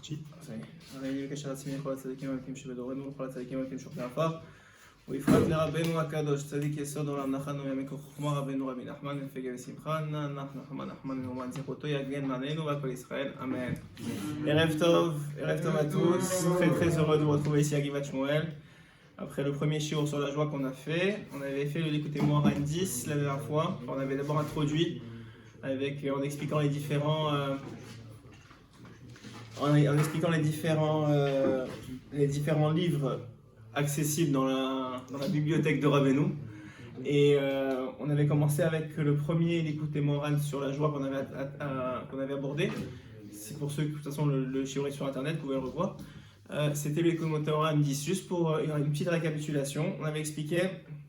parti. ובפרט לרבנו הקדוש, צדיק יסוד עולם נחנו ימי חוכמה רבנו רבי נחמן בן פגה ושמחה, נחמן נאומן זכותו יגן עלינו ועל כל ישראל, amen. ערב טוב à tous, très heureux de vous retrouver ici à Givat Shmuel. Après le premier shiur sur la joie qu'on a fait, on avait fait le Likutei Moharan 10 la dernière fois. On avait d'abord introduit en expliquant les différents livres accessibles dans la bibliothèque de Rabbeinu. Et on avait commencé avec le premier Likutei Moharan sur la joie qu'on avait abordé. C'est pour ceux qui, de toute façon, le shiur est sur internet, vous pouvez le revoir. C'était le Likutei Moharan 10. Juste pour une petite récapitulation, on avait expliqué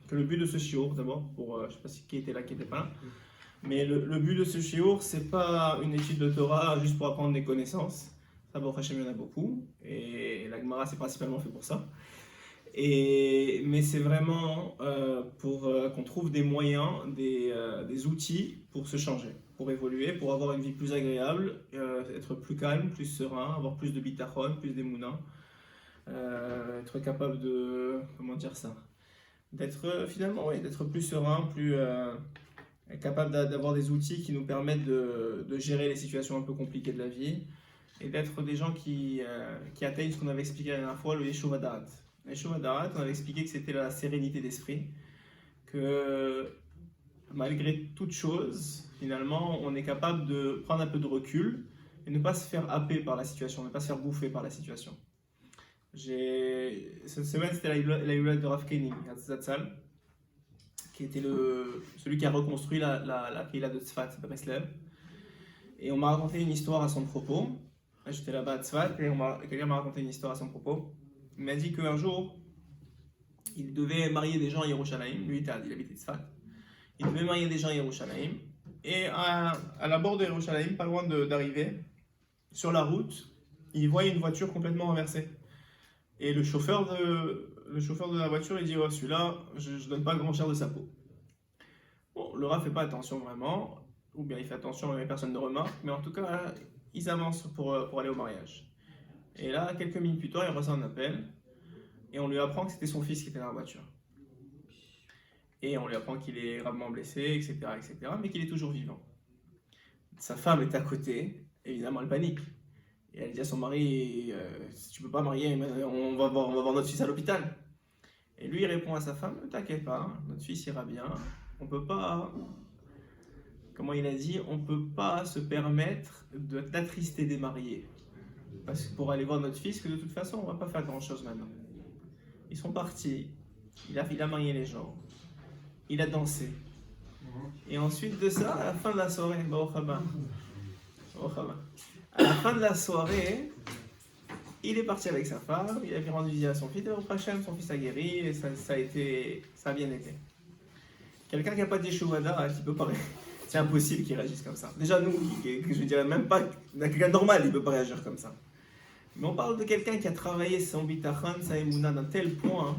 que le but de ce shiur, d'abord, je ne sais pas qui était là, qui n'était pas là, mais le but de ce shiur, c'est pas une étude de Torah juste pour apprendre des connaissances. Ça, Baruch Hashem, il y en a beaucoup, et la Gemara, c'est principalement fait pour ça. Mais c'est vraiment pour qu'on trouve des moyens, des outils pour se changer, pour évoluer, pour avoir une vie plus agréable, être plus calme, plus serein, avoir plus de bitachon, plus d'émouna, être capable de, d'être plus serein, plus capable d'avoir des outils qui nous permettent de gérer les situations un peu compliquées de la vie, et d'être des gens qui atteignent ce qu'on avait expliqué la dernière fois, le Yeshuv Hadarat. Le Yeshuv Hadarat, on avait expliqué que c'était la sérénité d'esprit, que malgré toute chose, finalement, on est capable de prendre un peu de recul et ne pas se faire happer par la situation, ne pas se faire bouffer par la situation. Cette semaine, c'était la Yulad de Rav Kenig, Zatzal, qui était celui qui a reconstruit la Kehila de Tzfat, de Breslev. Et on m'a raconté une histoire à son propos. J'étais là-bas à Tzfat et quelqu'un m'a raconté une histoire à son propos. Il m'a dit qu'un jour, il devait marier des gens à Yerushalayim. Lui, il habitait Tzfat. Il devait marier des gens à Yerushalayim. Et à la bord de Yerushalayim, pas loin d'arriver, sur la route, il voit une voiture complètement renversée. Et le chauffeur de la voiture, il dit oh, celui-là, je ne donne pas grand cher de sa peau. Bon, le Rav ne fait pas attention vraiment, ou bien il fait attention mais personne ne remarque, mais en tout cas, ils avancent pour aller au mariage. Et là, quelques minutes plus tard, il reçoit un appel, et on lui apprend que c'était son fils qui était dans la voiture. Et on lui apprend qu'il est gravement blessé, etc., mais qu'il est toujours vivant. Sa femme est à côté, évidemment elle panique. Et elle dit à son mari, si tu ne peux pas marier, on va voir notre fils à l'hôpital. Et lui il répond à sa femme, ne t'inquiète pas, notre fils ira bien, on ne peut pas, comment il a dit, on ne peut pas se permettre d'attrister des mariés. Parce que pour aller voir notre fils, que de toute façon on ne va pas faire grand chose maintenant. Ils sont partis, il a marié les gens, il a dansé. Et ensuite de ça, à la fin de la soirée, à la fin de la soirée, il est parti avec sa femme, il a rendu visite à son fils, et au prochain, son fils a guéri, et ça a bien été. Quelqu'un qui n'a pas de Yeshuv Hadarat, il peut pas réagir. C'est impossible qu'il réagisse comme ça. Déjà, nous, je ne dirais même pas, quelqu'un de normal, il ne peut pas réagir comme ça. Mais on parle de quelqu'un qui a travaillé son bitachon, sa émouna d'un tel point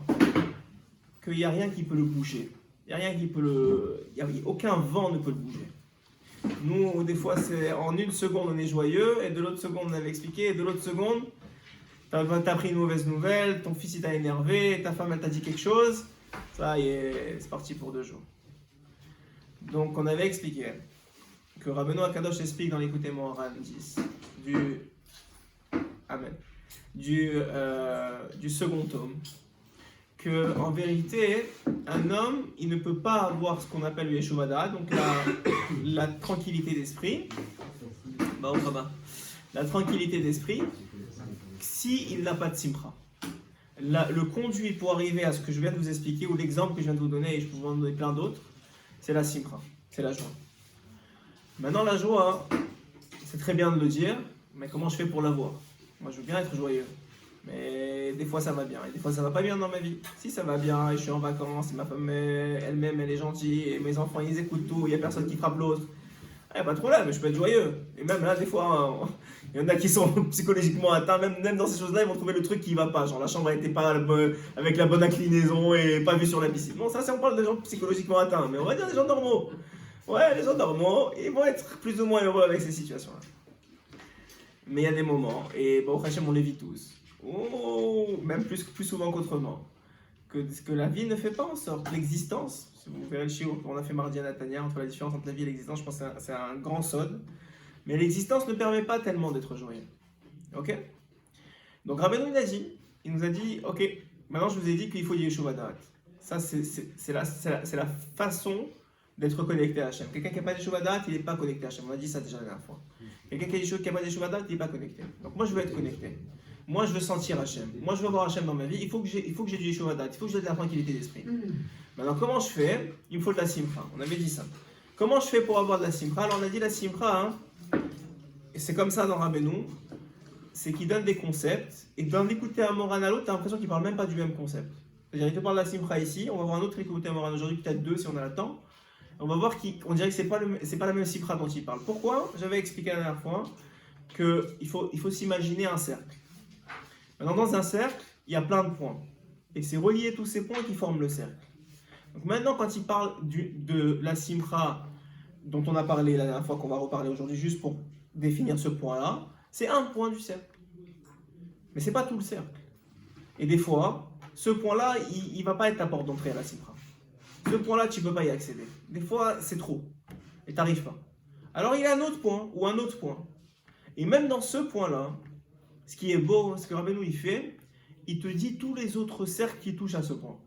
qu'il n'y a rien qui peut le bouger. Il n'y a aucun vent ne peut le bouger. Nous, des fois, c'est en une seconde, on est joyeux, et de l'autre seconde, on avait expliqué, et de l'autre seconde, t'as pris une mauvaise nouvelle, ton fils il t'a énervé, ta femme elle t'a dit quelque chose, ça y est, c'est parti pour 2 jours. Donc, on avait expliqué que Rabbeinu Akadosh explique dans l'Likutei Moharan 10 du second tome, que en vérité, un homme, il ne peut pas avoir ce qu'on appelle le Yeshuv Hadarat, donc la tranquillité d'esprit, la tranquillité d'esprit, s'il n'a pas de simcha. Le conduit pour arriver à ce que je viens de vous expliquer, ou l'exemple que je viens de vous donner, et je peux vous en donner plein d'autres, c'est la simcha, c'est la joie. Maintenant, la joie, c'est très bien de le dire, mais comment je fais pour l'avoir? Moi, je veux bien être joyeux. Mais des fois ça va bien, et des fois ça va pas bien dans ma vie. Si ça va bien, et je suis en vacances, et ma femme elle-même elle est gentille, et mes enfants ils écoutent tout, il n'y a personne qui frappe l'autre, pas trop là, mais je peux être joyeux. Et même là, des fois, il y en a qui sont psychologiquement atteints, même dans ces choses-là, ils vont trouver le truc qui va pas. Genre la chambre n'était pas avec la bonne inclinaison et pas vue sur la piscine. Bon, ça c'est on parle de gens psychologiquement atteints, mais on va dire des gens normaux. Ouais, les gens normaux, ils vont être plus ou moins heureux avec ces situations-là. mais il y a des moments, et bon, Hachem, on les vit tous. Oh, même plus souvent qu'autrement. Que la vie ne fait pas en sorte. L'existence, si vous verrez le chiot qu'on a fait mardi à Natania, entre la différence entre la vie et l'existence, je pense que c'est un grand sod. Mais l'existence ne permet pas tellement d'être joyeux. Ok? Donc Rabbeinu il nous a dit, ok, maintenant je vous ai dit qu'il faut Yeshua Da'at. Ça, c'est la façon d'être connecté à Hachem. Quelqu'un qui n'a pas Yeshua Da'at, il n'est pas connecté à Hachem. On a dit ça déjà la dernière fois. Quelqu'un qui n'a pas Yeshua Da'at, il n'est pas connecté. Donc moi je veux être connecté. Moi je veux sentir Hachem. Moi je veux voir Hachem dans ma vie. Il faut que j'ai du Yeshua Da'at. Il faut que j'ai de la tranquillité d'esprit. Maintenant comment je fais? Il me faut de la simcha. On avait dit ça. Comment je fais pour avoir de la simcha? Alors on a dit la simcha, hein, c'est comme ça dans Rabbeinu, c'est qu'il donne des concepts, et dans l'écouter un Moran à l'autre, tu as l'impression qu'il ne parle même pas du même concept. C'est-à-dire, il te parle de la simcha ici, on va voir un autre écouter un Moran aujourd'hui, peut-être deux si on a le temps. On va voir qu'on dirait que ce n'est pas la même simcha dont il parle. Pourquoi? J'avais expliqué la dernière fois qu'il faut s'imaginer un cercle. Maintenant, dans un cercle, il y a plein de points. Et c'est relié tous ces points qui forment le cercle. Donc maintenant, quand il parle de la simcha dont on a parlé la dernière fois, qu'on va reparler aujourd'hui, juste pour définir ce point-là, c'est un point du cercle. Mais ce n'est pas tout le cercle. Et des fois, ce point-là, il ne va pas être ta porte d'entrée à la simcha. Ce point-là, tu ne peux pas y accéder. Des fois, c'est trop. Et tu n'arrives pas. Alors, il y a un autre point ou un autre point. Et même dans ce point-là, ce qui est beau, ce que Rabbeinu il fait, il te dit tous les autres cercles qui touchent à ce point.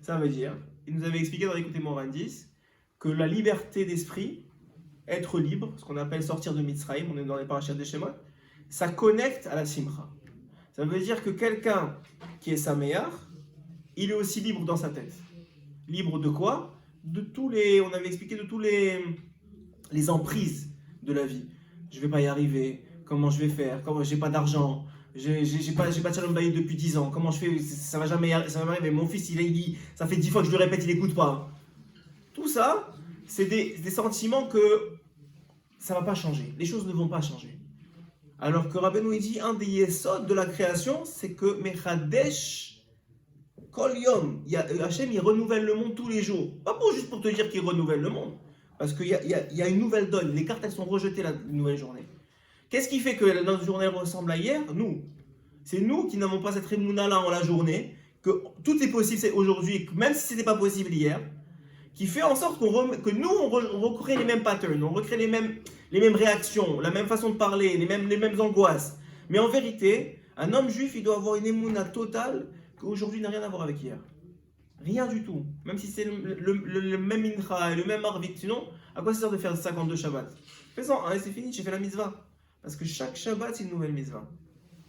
Ça veut dire, il nous avait expliqué dans l'écouté Moran 10, que la liberté d'esprit, être libre, ce qu'on appelle sortir de Mitzrayim, on est dans les parachutes des Shemot, ça connecte à la simcha. Ça veut dire que quelqu'un qui est saméach, il est aussi libre dans sa tête. Libre de quoi? De tous les, on avait expliqué, de tous les emprises de la vie. Je ne vais pas y arriver, comment je vais faire, comment j'ai pas d'argent, j'ai pas de shalom bayit depuis 10 ans, comment je fais, ça va jamais arriver, mon fils il dit, ça fait 10 fois que je le répète, il n'écoute pas. Tout ça, c'est des sentiments que ça ne va pas changer, les choses ne vont pas changer. Alors que Rabbeinu il dit, un des yesod de la création, c'est que Mechadesh Kol Yom, Hachem il renouvelle le monde tous les jours. Pas juste pour te dire qu'il renouvelle le monde, parce qu'il y a une nouvelle donne, les cartes elles sont rejetées la nouvelle journée. Qu'est-ce qui fait que notre journée ressemble à hier? Nous. C'est nous qui n'avons pas cette émouna-là en la journée, que tout est possible aujourd'hui, même si ce n'était pas possible hier, qui fait en sorte que nous, on recrée les mêmes patterns, on recrée les mêmes réactions, la même façon de parler, les mêmes angoisses. Mais en vérité, un homme juif, il doit avoir une émouna totale qu'aujourd'hui n'a rien à voir avec hier. Rien du tout. Même si c'est le même incha et le même arvit. Sinon, à quoi ça sert de faire 52 Shabbats? Fais-en un et c'est fini, j'ai fait la mitzvah. Parce que chaque Shabbat, c'est une nouvelle mitzvah.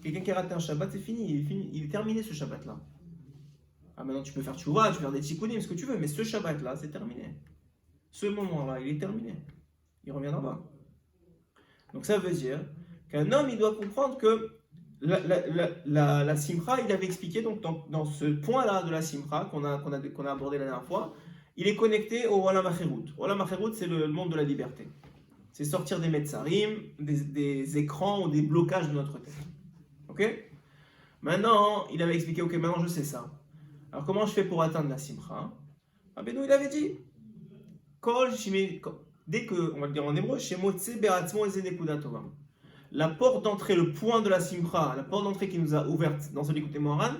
Quelqu'un qui a raté un Shabbat, c'est fini. Il est terminé ce Shabbat-là. Ah, maintenant tu peux faire tchouva, tu peux faire des tikkunim, ce que tu veux, mais ce Shabbat-là, c'est terminé. Ce moment-là, il est terminé. Il reviendra pas. Donc ça veut dire qu'un homme, il doit comprendre que la simcha, il avait expliqué donc dans ce point-là de la simcha qu'on a abordé la dernière fois, il est connecté au Olam HaCherut. Olam HaCherut, c'est le monde de la liberté. C'est sortir des metzarim, des écrans ou des blocages de notre tête. Ok? Maintenant, il avait expliqué, ok, maintenant je sais ça. Alors comment je fais pour atteindre la simcha? Rabbeinu, il avait dit, dès que, on va le dire en hébreu, la porte d'entrée, le point de la simcha, la porte d'entrée qui nous a ouverte dans ce l'écouté Moran,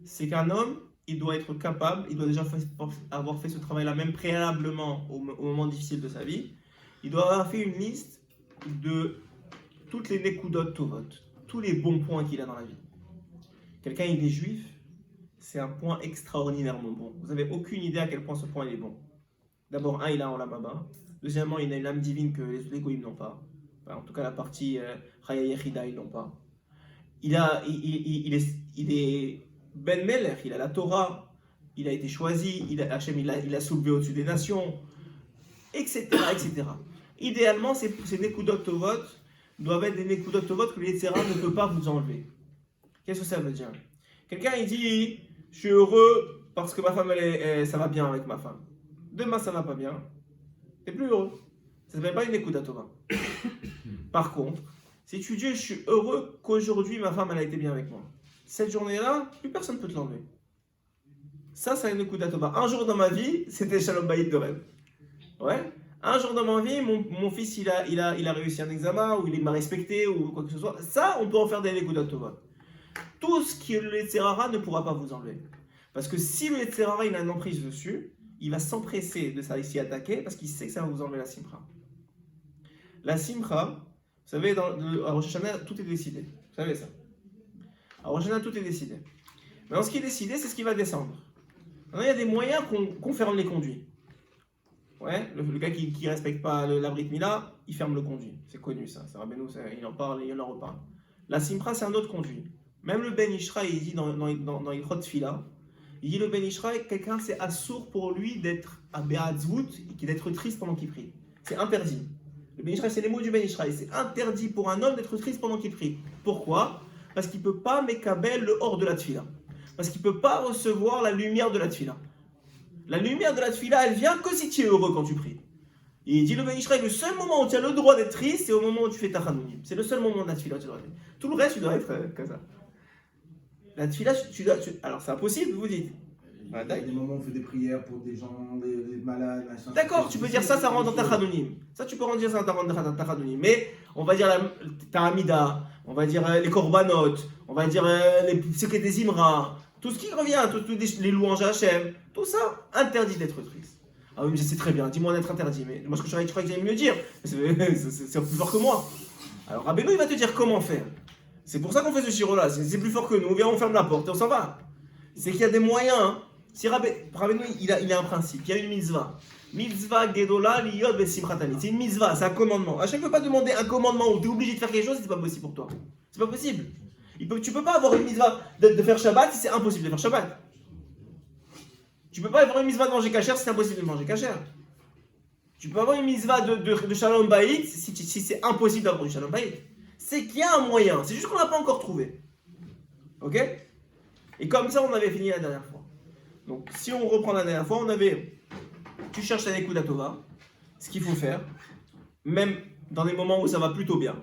c'est qu'un homme, il doit être capable, il doit déjà avoir fait ce travail-là, même préalablement au moment difficile de sa vie, il doit avoir fait une liste de toutes les nekudot tovot, tous les bons points qu'il a dans la vie. Quelqu'un, il est juif, c'est un point extraordinairement bon. Vous n'avez aucune idée à quel point ce point il est bon. D'abord, il a un olam haba. Deuxièmement, il a une âme divine que les goïms n'ont pas. Enfin, en tout cas, la partie Chaya Yechida, ils n'ont pas. Il est Ben Melech, il a la Torah, il a été choisi, Hachem, il a soulevé au-dessus des nations, etc. etc. Idéalement, ces nekudot tovot doivent être des nekudot tovot que l'Yetzera ne peut pas vous enlever. Qu'est-ce que ça veut dire? Quelqu'un, il dit, je suis heureux parce que ma femme, ça va bien avec ma femme. Demain, ça va pas bien. T'es plus heureux. Ça ne s'appelle pas une nekudat tova. Par contre, si tu dis, je suis heureux qu'aujourd'hui, ma femme, elle a été bien avec moi. Cette journée-là, plus personne ne peut te l'enlever. Ça, c'est une nekudat tova. Un jour dans ma vie, c'était Shalom Bayit de rêve. Ouais. Un jour dans ma vie, mon fils il a réussi un examen, ou il m'a respecté, ou quoi que ce soit. Ça, on peut en faire des Nekudat Tova. Tout ce que le Yetzerara ne pourra pas vous enlever. Parce que si le Yetzerara il a une emprise dessus, il va s'empresser de s'y attaquer parce qu'il sait que ça va vous enlever la Simcha. La Simcha, vous savez, à Rosh Hashanah, tout est décidé. Vous savez ça. À Rosh Hashanah, tout est décidé. Maintenant, ce qui est décidé, c'est ce qui va descendre. Maintenant, il y a des moyens qu'on ferme les conduits. Ouais, le gars qui ne respecte pas la Brit Mila, il ferme le conduit. C'est connu ça. C'est Rabbeinu, il en parle et il en reparle. La Simcha, c'est un autre conduit. Même le Ben Ishraï, il dit dans Ilchot Tfila, il dit le Ben Ishraï, quelqu'un c'est assourd pour lui d'être à Be'atzvut, d'être triste pendant qu'il prie. C'est interdit. Le Ben Ishraï, c'est les mots du Ben Ishraï. C'est interdit pour un homme d'être triste pendant qu'il prie. Pourquoi? Parce qu'il ne peut pas mekabel le hors de la Tfila. Parce qu'il ne peut pas recevoir la lumière de la Tfila. La lumière de la Tfila, elle vient que si tu es heureux quand tu pries. Et il dit le Ben Ishraï, le seul moment où tu as le droit d'être triste, c'est au moment où tu fais ta Hanounim. C'est le seul moment de la Tfila où tu dois être. Tout le reste, tu dois être comme ça. La Tfila, alors c'est impossible, vous dites. Il y a des moments où on fait des prières pour des gens, des malades, machin. D'accord, tu peux dire ça rentre dans ta Hanounim. Ça, tu peux dire ça rentre dans ta Hanounim. Mais on va dire ta Hamida, on va dire les Korbanot, on va dire ce qui est des Imra, tout ce qui revient, les louanges à Hachem, tout ça, interdit d'être triste. Ah oui, mais c'est très bien, dis-moi d'être interdit. Mais moi, je croyais que j'allais me le dire. C'est plus fort que moi. Alors, Rabbeinu, il va te dire comment faire. C'est pour ça qu'on fait ce shiro-là. C'est plus fort que nous. Viens, on ferme la porte et on s'en va. C'est qu'il y a des moyens. Hein. Si Rabbeinu, il a un principe. Il y a une mitzvah. Mitzvah gedola liyod besimchatani. C'est une mitzvah, c'est un commandement. Hachem ne peut pas demander un commandement où tu es obligé de faire quelque chose si c'est pas possible pour toi. C'est pas possible. Tu peux pas avoir une mitzvah de faire Shabbat si c'est impossible de faire Shabbat. Tu peux pas avoir une mitzvah de manger kasher si c'est impossible de manger kasher. Tu peux avoir une mitzvah de shalom bayit si c'est impossible d'avoir du shalom bayit. C'est qu'il y a un moyen, c'est juste qu'on l'a pas encore trouvé. Ok? Et comme ça, on avait fini la dernière fois. Donc, si on reprend la dernière fois, tu cherches la Nekudat Tova, ce qu'il faut faire, même dans des moments où ça va plutôt bien.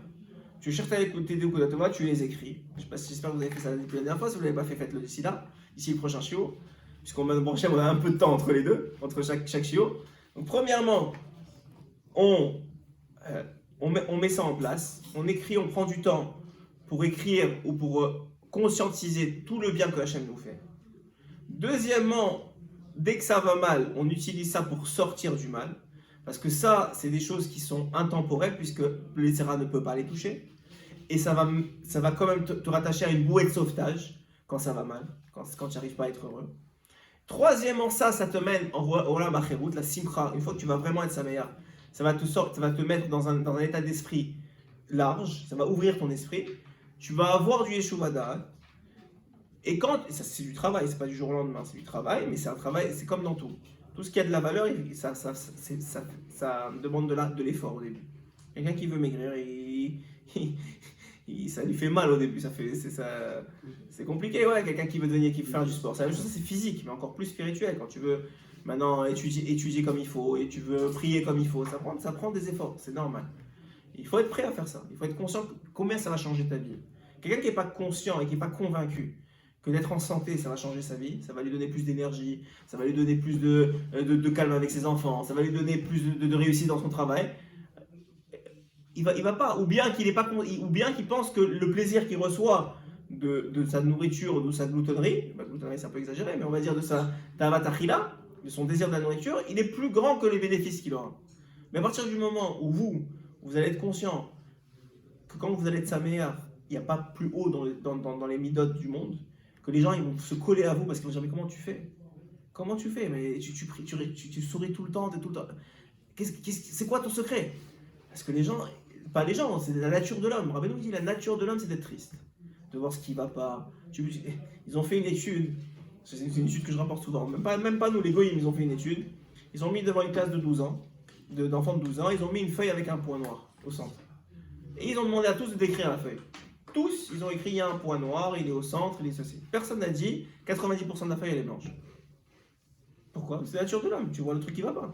Tu cherches tes Nekudat Tova, tu les écris. J'espère que vous avez fait ça depuis la dernière fois. Si vous ne l'avez pas fait, faites-le d'ici là, d'ici le prochain chiot. Puisqu'on on a un peu de temps entre les deux, entre chaque chiot. Donc, premièrement, on met ça en place, on écrit, on prend du temps pour écrire ou pour conscientiser tout le bien que Hachem nous fait. Deuxièmement, dès que ça va mal, on utilise ça pour sortir du mal, parce que ça, c'est des choses qui sont intemporelles, puisque le Yetzirah ne peut pas les toucher, et ça va quand même te rattacher à une bouée de sauvetage quand ça va mal, quand tu n'arrives pas à être heureux. Troisièmement, ça te mène en Olam Acherut, la Simcha, une fois que tu vas vraiment être Sameach, ça va te mettre dans un état d'esprit large, ça va ouvrir ton esprit, tu vas avoir du Yeshuva Da'at, et ça c'est du travail, c'est pas du jour au lendemain, c'est du travail, mais c'est un travail, c'est comme dans tout. Tout ce qui a de la valeur, ça demande de l'effort au début. Quelqu'un qui veut maigrir, ça lui fait mal au début, c'est compliqué, ouais, quelqu'un qui veut faire du sport, c'est la même chose, c'est physique, mais encore plus spirituel, quand tu veux maintenant étudier comme il faut, et tu veux prier comme il faut, ça prend des efforts, c'est normal. Il faut être prêt à faire ça, il faut être conscient de combien ça va changer ta vie. Quelqu'un qui n'est pas conscient et qui n'est pas convaincu que d'être en santé, ça va changer sa vie, ça va lui donner plus d'énergie, ça va lui donner plus de calme avec ses enfants, ça va lui donner plus de réussite dans son travail, il va pas, ou bien qu'il pense que le plaisir qu'il reçoit de sa nourriture, de sa gloutonnerie, gloutonnerie c'est un peu exagéré, mais on va dire de sa tavatachila, de son désir de la nourriture, il est plus grand que les bénéfices qu'il aura. Mais à partir du moment où vous allez être conscient que quand vous allez être Sameach, il n'y a pas plus haut dans les midotes du monde, que les gens ils vont se coller à vous parce qu'ils vont dire mais comment tu fais? Comment tu fais? Mais tu souris tout le temps, c'est quoi ton secret? Parce que les gens, pas les gens, c'est la nature de l'homme. Rabbeinu dit la nature de l'homme c'est d'être triste, de voir ce qui ne va pas. Ils ont fait une étude, c'est une étude que je rapporte souvent, même pas nous les goyim, ils ont fait une étude, ils ont mis devant une classe de 12 ans, d'enfants de 12 ans, ils ont mis une feuille avec un point noir au centre. Et ils ont demandé à tous de décrire la feuille. Tous, ils ont écrit il y a un point noir, il est au centre, il est ceci. Personne n'a dit 90% de la feuille elle est blanche. Pourquoi? C'est la nature de l'homme, tu vois le truc qui va pas.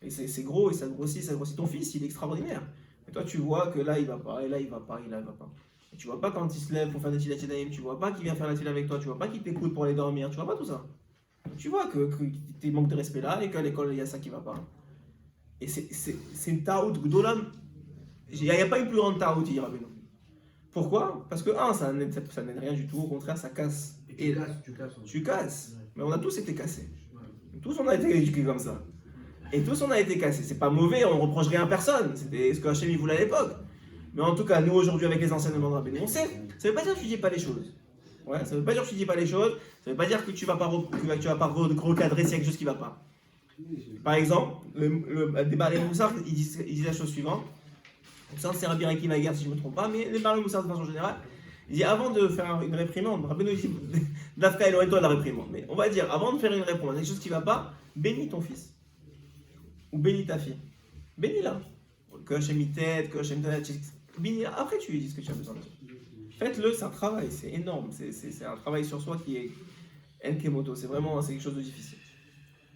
Et c'est gros et ça grossit. Ton fils, il est extraordinaire. Et toi, tu vois que là, il va pas, et là, il va pas, et là, il va pas. Et tu vois pas quand il se lève pour faire des tilatim, tu vois pas qu'il vient faire la tila avec toi, tu vois pas qu'il t'écoute pour aller dormir, tu vois pas tout ça. Tu vois que tu manques de respect là et qu'à l'école, il y a ça qui va pas. Et c'est une taout gdolam. Il n'y a pas une plus grande taout, dit Rabbeinu. Pourquoi? Parce que, ça n'aide rien du tout, au contraire, ça casse. Et tu casses. Ouais. Mais on a tous été cassés. Ouais. Tous on a été éduqués comme ça. Et tous on a été cassés. C'est pas mauvais, on ne reproche rien à personne. C'était ce que Hachem il voulait à l'époque. Mais en tout cas, nous aujourd'hui, avec les enseignements de Rabbeinu, on sait. Ça ne veut pas dire que tu ne dis pas les choses. Ouais, ça ne veut pas dire que tu ne dis pas les choses. Ça ne veut pas dire que tu ne vas pas recadrer s'il y a quelque chose qui ne va pas. Par exemple, le Baalei Moussar, il dit la chose suivante. Ça, c'est Rabbi Raki Naguer, si je ne me trompe pas, mais les Baalei Moussar de façon générale, il dit avant de faire une réprimande, Rabbeinu dit Dafka éloigne-toi de la réprimande. Mais on va dire, avant de faire une réprimande, il y a quelque chose qui ne va pas, bénis ton fils. Ou bénis ta fille. Bénis-la. Que Hachem t'aide, que Hachem t'aide. Bénis-la. Après, tu lui dis ce que tu as besoin de dire. Faites-le, c'est un travail, c'est énorme. C'est un travail sur soi qui est enkemoto. C'est vraiment quelque chose de difficile.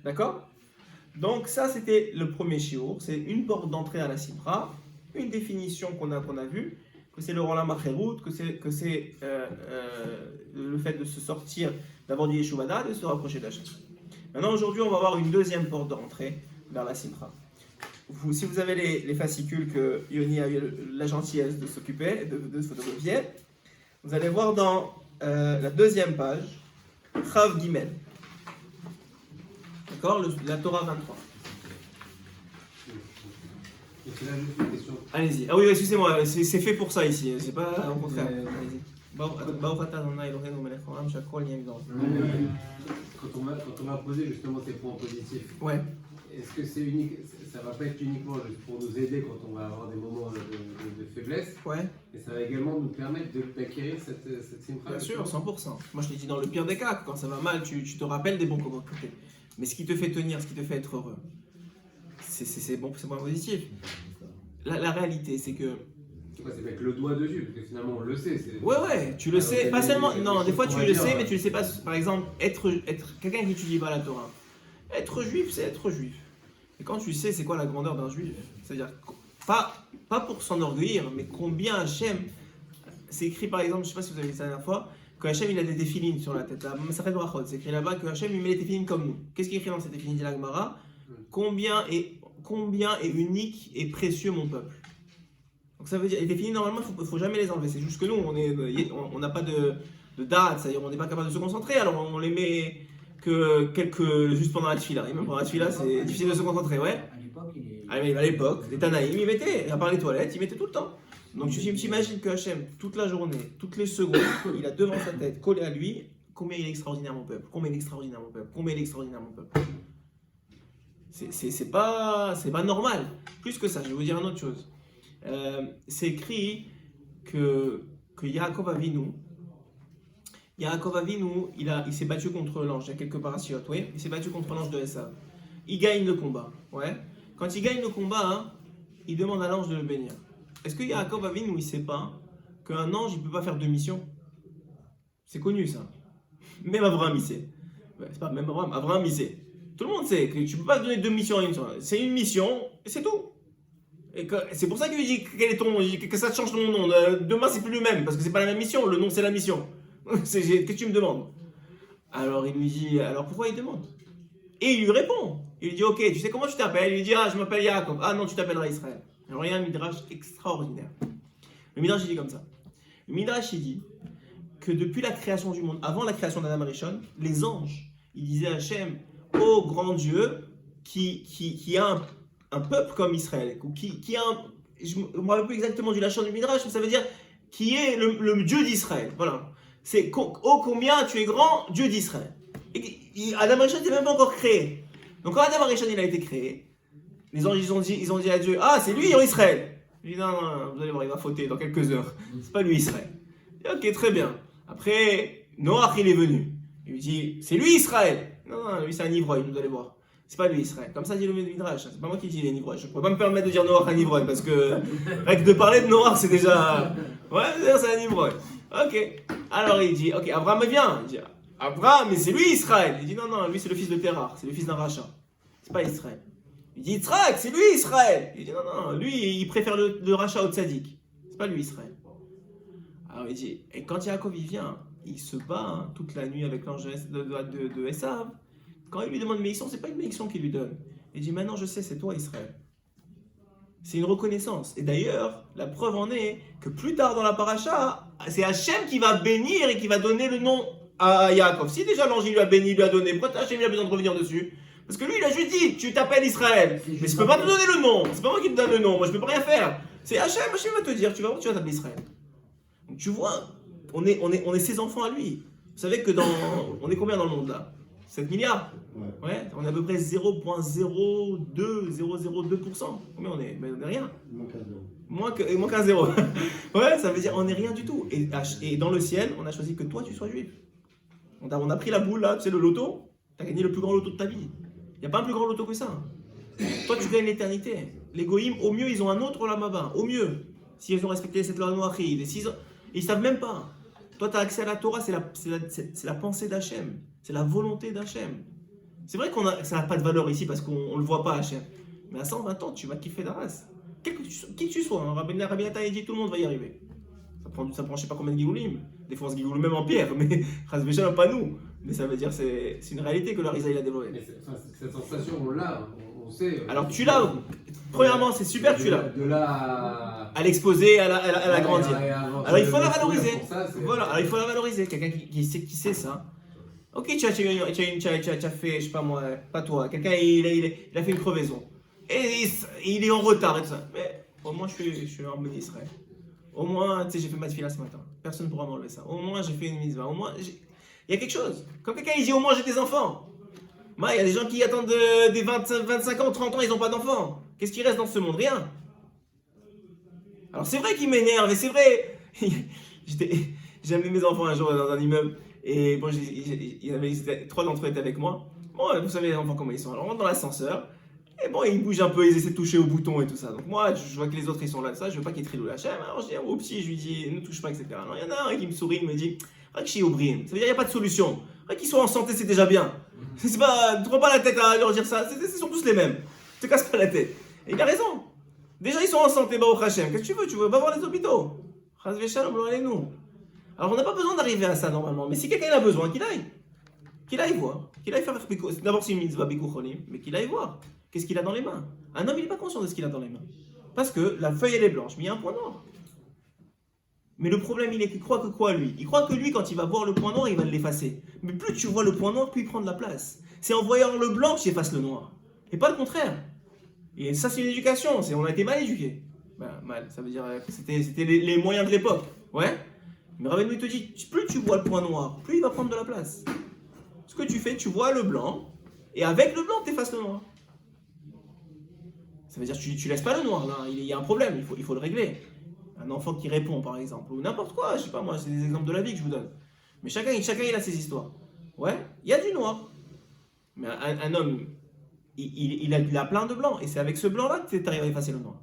D'accord? Donc ça, c'était le premier shiur. C'est une porte d'entrée à la Sipra, une définition qu'on a vue, que c'est le Rolam Acherut, que c'est le fait de se sortir, d'avoir du Yeshuvada, de se rapprocher d'Hachem. Maintenant, aujourd'hui, on va voir une deuxième porte d'entrée vers la Sipra. Si vous avez les fascicules que Yoni a eu la gentillesse de s'occuper, de photographier, vous allez voir dans la deuxième page, Chav Gimel. D'accord, la Torah 23. Allez-y. Ah oui, excusez-moi, c'est fait pour ça ici, c'est pas au contraire. Allez-y. Quand on m'a posé justement ces points positifs, ouais. Est-ce que c'est unique, ça va pas être uniquement juste pour nous aider quand on va avoir des moments de faiblesse, ouais. Et ça va également nous permettre d'acquérir cette simcha. Bien sûr, 100%. Moi je l'ai dit dans le pire des cas, quand ça va mal, tu te rappelles des bons côtés. Mais ce qui te fait tenir, ce qui te fait être heureux, c'est bon, c'est moins positif. La réalité, c'est que... C'est avec le doigt dessus, parce que finalement on le sait. Ouais, tu le sais. Pas seulement. Non, des fois tu le sais, mais tu le sais pas. Par exemple, être quelqu'un qui n'étudie pas la Torah. Être juif, c'est être juif. Et quand tu sais c'est quoi la grandeur d'un juif, c'est-à-dire pas pour s'enorgueillir, mais combien Hachem. C'est écrit par exemple, je sais pas si vous avez vu ça la dernière fois, que Hachem il a des téphilines sur la tête. C'est écrit là-bas que Hachem il met les téphilines comme nous. Qu'est-ce qui est écrit dans ces téphilines de la Gemara? Combien est unique et précieux mon peuple. Donc ça veut dire, les téphilines normalement il faut jamais les enlever. C'est juste que nous on n'a pas de date, c'est-à-dire on n'est pas capable de se concentrer, alors on les met que juste pendant la tefila. Et même pendant la tefila c'est difficile de se concentrer, ouais. À l'époque, les Tanaïm ils mettaient, à part les toilettes, ils mettaient tout le temps. Donc tu t'imagines que Hachem, toute la journée, toutes les secondes, il a devant sa tête, collé à lui, combien il est extraordinaire mon peuple, combien il est extraordinaire mon peuple, combien il est extraordinaire mon peuple. C'est pas normal. Plus que ça, je vais vous dire une autre chose. C'est écrit que Yaakov Avinu, il s'est battu contre l'ange. Il y a quelques parachiotes, oui. Il s'est battu contre l'ange de Esav. Il gagne le combat, ouais. Quand il gagne le combat, il demande à l'ange de le bénir. Est-ce que Yaakov Avinu, il sait pas qu'un ange, il peut pas faire deux missions? C'est connu ça. Même Abraham, il sait. Ouais, c'est pas même Abraham, il sait. Tout le monde sait que tu peux pas donner deux missions à une seule. C'est une mission et c'est tout. Et c'est pour ça qu'il lui dit quel est ton nom, que ça te change ton nom. Demain c'est plus le même parce que c'est pas la même mission. Le nom c'est la mission. Qu'est-ce que tu me demandes? Alors il lui dit alors pourquoi il demande? Et il lui répond. Il lui dit ok, tu sais comment tu t'appelles? Il lui dit ah je m'appelle Yaakov. Ah non tu t'appelleras Israël. Alors il y a un midrash extraordinaire. Le midrash il dit comme ça. Le midrash il dit que depuis la création du monde, avant la création d'Adam Arishon, les anges ils disaient à Hachem ô grand Dieu qui a un peuple comme Israël, qui a je ne me rappelle plus exactement du lachon du midrash, mais ça veut dire qui est le Dieu d'Israël. Voilà. C'est ô combien tu es grand, Dieu d'Israël. Et Adam Arishon n'était même pas encore créé. Donc quand Adam Arishon il a été créé, les anges ils ont dit à Dieu ah c'est lui Israël. Il dit non, vous allez voir il va fauter dans quelques heures. C'est pas lui Israël. Il dit, ok très bien. Après Noach il est venu. Il lui dit c'est lui Israël. Non, lui c'est un ivrogne, vous allez voir. C'est pas lui Israël. Comme ça dit le Midrash. C'est pas moi qui dis les ivrogne. Je ne peux pas me permettre de dire Noach un ivrogne parce que avec de parler de Noach c'est déjà. Ouais, c'est un ivrogne. Ok. Alors il dit ok, Abraham vient. Il dit Abraham, mais c'est lui Israël. Il dit non, lui c'est le fils de Terah, c'est le fils d'un rachat. C'est pas Israël. Il dit Yitzhak, c'est lui Israël. Il dit non, lui il préfère le rachat au tzaddik. C'est pas lui Israël. Alors il dit et quand Yaakov il vient. Il se bat toute la nuit avec l'ange de Esav. Quand il lui demande une bénédiction, c'est pas une bénédiction qu'il lui donne. Il dit maintenant je sais, c'est toi Israël. C'est une reconnaissance. Et d'ailleurs, la preuve en est que plus tard dans la paracha, c'est Hachem qui va bénir et qui va donner le nom à Yaakov. Si déjà l'ange lui a béni, lui a donné, pourquoi Hachem il a besoin de revenir dessus? Parce que lui, il a juste dit, tu t'appelles Israël. Mais je peux pas te donner le nom. C'est pas moi qui te donne le nom. Moi, je peux pas rien faire. C'est Hachem va te dire, tu vas t'appeler Israël. Donc tu vois, on est ses enfants à lui. Vous savez que on est combien dans le monde là? 7 milliards? Ouais, on est à peu près 0,02%. Combien on est? Ben, on n'est rien. Moins qu'un zéro. Ouais, ça veut dire on n'est rien du tout. Et dans le ciel, on a choisi que toi tu sois juif. On a pris la boule là, tu sais, le loto. Tu as gagné le plus grand loto de ta vie. Il n'y a pas un plus grand loto que ça. Toi tu gagnes l'éternité. Les goïms, au mieux, ils ont un autre là-bas. Au mieux. Si ils ont respecté cette loi noachide. Ils ne savent même pas. Toi, tu as accès à la Torah, c'est la pensée d'Hachem. C'est la volonté d'Hachem. C'est vrai ça n'a pas de valeur ici parce qu'on ne le voit pas, Hachem. Mais à 120 ans, tu vas kiffer la race. Qui que tu sois, hein. Rabbi Nathan, il dit tout le monde va y arriver. Ça prend je ne sais pas combien de giloulim. Des fois, on se giloule même en pierre, mais Chazvéchal, pas nous. Mais ça veut dire c'est une réalité que leur Isaïe a développée. Mais cette sensation, on l'a, on sait. Alors, tu l'as. Premièrement, c'est super que tu l'as. De là à l'exposer, à la grandir. Alors, il faut la valoriser. Voilà, alors il faut la valoriser. Quelqu'un qui sait ça. Ok, tu as fait, je sais pas moi, pas toi, quelqu'un il a fait une crevaison. Et il est en retard et tout ça. Mais au moins je suis en mode Israël. Au moins, tu sais, j'ai fait ma tefila ce matin. Personne ne pourra m'enlever ça. Au moins j'ai fait une mitzvah. Au moins, il y a quelque chose. Comme quelqu'un il dit au moins j'ai des enfants. Moi, il y a des gens qui attendent des 25 ans, 30 ans, ils n'ont pas d'enfants. Qu'est-ce qui reste dans ce monde? Rien. Alors c'est vrai qu'il m'énerve, et c'est vrai. J'ai amené mes enfants un jour dans un immeuble. Et bon, trois d'entre eux étaient avec moi. Bon, vous savez les enfants comment ils sont. Alors on rentre dans l'ascenseur. Et bon, ils bougent un peu, ils essaient de toucher au bouton et tout ça. Donc moi, je vois que les autres ils sont là de ça. Je veux pas qu'ils trilou la chaîne. Alors je dis au petit, je lui dis ne touche pas, etc. Alors il y en a un qui me sourit, il me dit Rakshi Obrim. Ça veut dire il n'y a pas de solution. Qu'ils soient en santé, c'est déjà bien. C'est pas, ne prends pas la tête à leur dire ça. Ils sont tous les mêmes. Ne te casse pas la tête. Et il a raison. Déjà ils sont en santé, au Hachem. Qu'est-ce que tu veux? Va voir les hôpitaux. Chazvé Shalom, nous. Alors on n'a pas besoin d'arriver à ça normalement, mais si quelqu'un a besoin, qu'il aille voir, qu'il aille faire d'abord c'est une mitzvah bikucholim, mais qu'il aille voir, qu'est-ce qu'il a dans les mains. Un homme il n'est pas conscient de ce qu'il a dans les mains, parce que la feuille elle est blanche, mais il y a un point noir. Mais le problème il est qu'il croit que quoi lui? Il croit que lui quand il va voir le point noir il va l'effacer. Mais plus tu vois le point noir, plus il prend de la place. C'est en voyant le blanc que tu effaces le noir, et pas le contraire. Et ça c'est une éducation, on a été mal éduqués. Ben, mal, ça veut dire que c'était les moyens de l'époque, ouais. Mais Rabbeinu te dit, plus tu vois le point noir, plus il va prendre de la place. Ce que tu fais, tu vois le blanc, et avec le blanc, tu effaces le noir. Ça veut dire que tu laisses pas le noir, là. Il y a un problème, il faut le régler. Un enfant qui répond, par exemple, ou n'importe quoi, je sais pas moi, c'est des exemples de la vie que je vous donne. Mais chacun il a ses histoires. Ouais, il y a du noir. Mais un homme, il a plein de blanc, et c'est avec ce blanc-là que tu arrives à effacer le noir.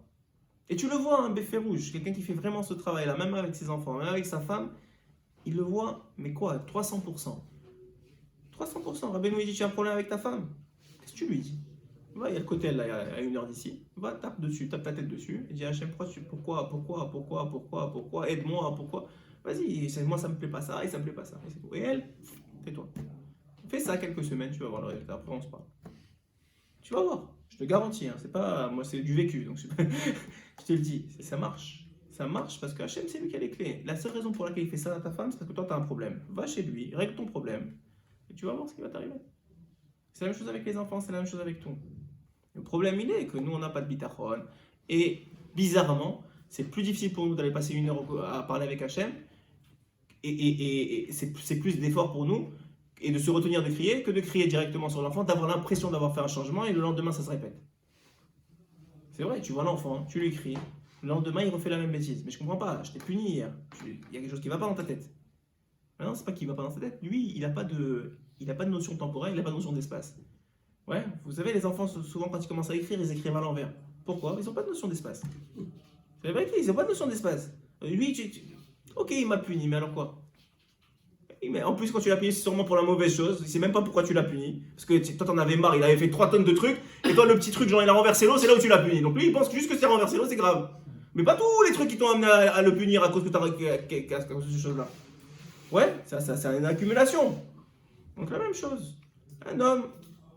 Et tu le vois, un béfé rouge, quelqu'un qui fait vraiment ce travail-là, même avec ses enfants, même avec sa femme, il le voit, mais quoi, 300%. 300%. Rabbeinu il dit, tu as un problème avec ta femme? Qu'est-ce que tu lui dis? Va, il y a le côté là, à 1 heure d'ici. Va, tape ta tête dessus, et dis, Hachem, pourquoi, aide-moi, pourquoi? Vas-y, moi ça me plaît pas ça, et ça me plaît pas ça. Et c'est tout. Et elle, tais-toi. Fais ça quelques semaines, tu vas voir le résultat, après on se parle. Tu vas voir. Je te garantis, hein, c'est pas, moi c'est du vécu, donc je te le dis, ça marche. Ça marche parce que Hachem, c'est lui qui a les clés. La seule raison pour laquelle il fait ça à ta femme, c'est parce que toi, tu as un problème. Va chez lui, règle ton problème, et tu vas voir ce qui va t'arriver. C'est la même chose avec les enfants, c'est la même chose avec tout. Le problème, il est que nous, on n'a pas de bitachon, et bizarrement, c'est plus difficile pour nous d'aller passer 1 heure à parler avec Hachem, et c'est plus d'effort pour nous, et de se retenir de crier, que de crier directement sur l'enfant, d'avoir l'impression d'avoir fait un changement, et le lendemain, ça se répète. C'est vrai, tu vois l'enfant, tu lui cries, le lendemain, il refait la même bêtise. Mais je comprends pas, je t'ai puni hier. Il y a quelque chose qui va pas dans ta tête. Mais non, c'est pas qu'il va pas dans sa tête. Lui, il a pas de notion temporelle, il a pas de notion d'espace. Ouais, vous savez, les enfants, souvent, quand ils commencent à écrire, ils écrivent à l'envers. Pourquoi? Ils n'ont pas de notion d'espace. C'est vrai qu'ils n'ont pas de notion d'espace. Lui, ok, il m'a puni, mais alors quoi? Mais en plus, quand tu l'as puni, c'est sûrement pour la mauvaise chose. Il sait même pas pourquoi tu l'as puni. Parce que toi, t'en avais marre, il avait fait 3 tonnes de trucs. Et toi, le petit truc, genre, il a renversé l'eau, c'est là où tu l'as puni. Donc lui, il pense juste que c'est renversé l'eau, c'est grave. Mais pas tous les trucs qui t'ont amené à le punir à cause que ces choses-là. Ouais, ça c'est une accumulation. Donc la même chose. Un homme,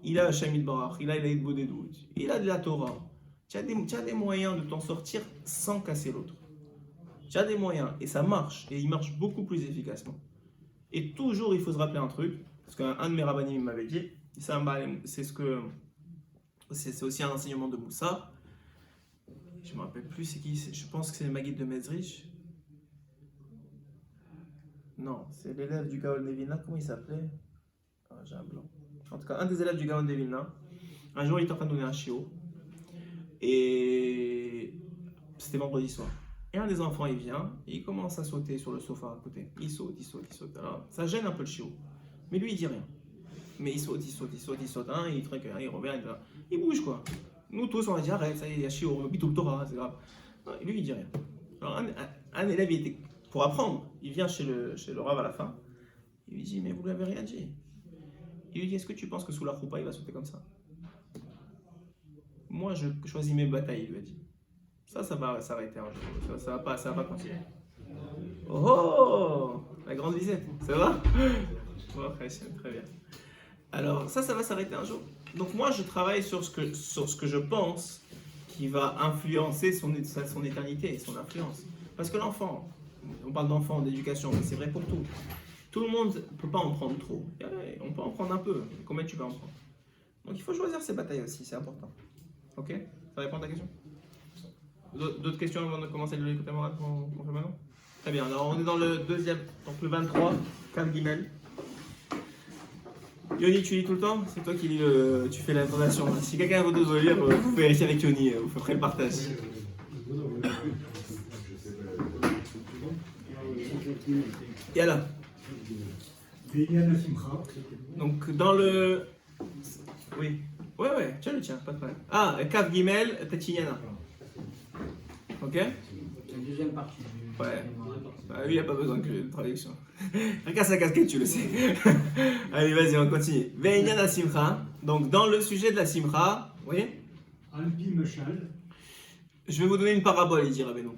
il a Hachem Yitbarach, il a les beaux des doutes, il a de la Torah. Tu as des moyens de t'en sortir sans casser l'autre. Tu as des moyens et ça marche. Et il marche beaucoup plus efficacement. Et toujours, il faut se rappeler un truc. Parce qu'un de mes rabbinim m'avait dit, c'est aussi un enseignement de Moussa. Je ne me rappelle plus c'est qui. Je pense que c'est le Maguide de Mezrich. Non, c'est l'élève du Gaon de Vilna. Comment il s'appelait? J'ai un blanc. En tout cas, un des élèves du Gaon de Vilna. Un jour, il était en train de donner un chiot. Et c'était vendredi soir. Et un des enfants, il vient et il commence à sauter sur le sofa à côté. Il saute. Alors, ça gêne un peu le chiot. Mais lui, il dit rien. Mais il saute. Hein, il truc, hein, il revient, il bouge quoi. Nous tous, on va dire arrête, ça y est, il y a chiot, on le Torah, c'est grave. Non, lui, il dit rien. Alors, un élève, il était pour apprendre. Il vient chez le Rav à la fin. Il lui dit, mais vous lui avez rien dit. Il lui dit, est-ce que tu penses que sous la choupa, il va sauter comme ça? Moi, je choisis mes batailles, il lui a dit. Ça va s'arrêter un jour. Ça va pas continuer. Oh, la grande visite, ça va? Bon, très bien. Alors, ça va s'arrêter un jour. Donc moi, je travaille sur ce que je pense qui va influencer son éternité et son influence. Parce que l'enfant, on parle d'enfant, d'éducation, mais c'est vrai pour tout. Tout le monde ne peut pas en prendre trop. On peut en prendre un peu. Combien tu vas en prendre? Donc il faut choisir ses batailles aussi, c'est important. Ok? Ça répond à ta question? D'autres questions avant de commencer le écouter moral qu'on fait maintenant? Très bien, alors on est dans le deuxième, donc le 23, Kav Gimel. Yoni, tu lis tout le temps? C'est toi qui lis tu fais l'intonation. Si quelqu'un veut de lire, vous pouvez vérifier avec Yoni, vous ferez le partage. Yalla. Donc dans le... Oui. Ouais, tiens le tien, pas de problème. Ah, Kav Gimel, Tachiyana. Ok? La deuxième partie. Ouais. Bah, lui, il n'y a pas besoin de traduction. Regarde sa casquette, tu le sais. Allez, vas-y, on continue. Ve'inyan la simcha. Donc, dans le sujet de la simcha, oui. Alpi Mashal, Je vais vous donner une parabole, il dit Rabbeinu.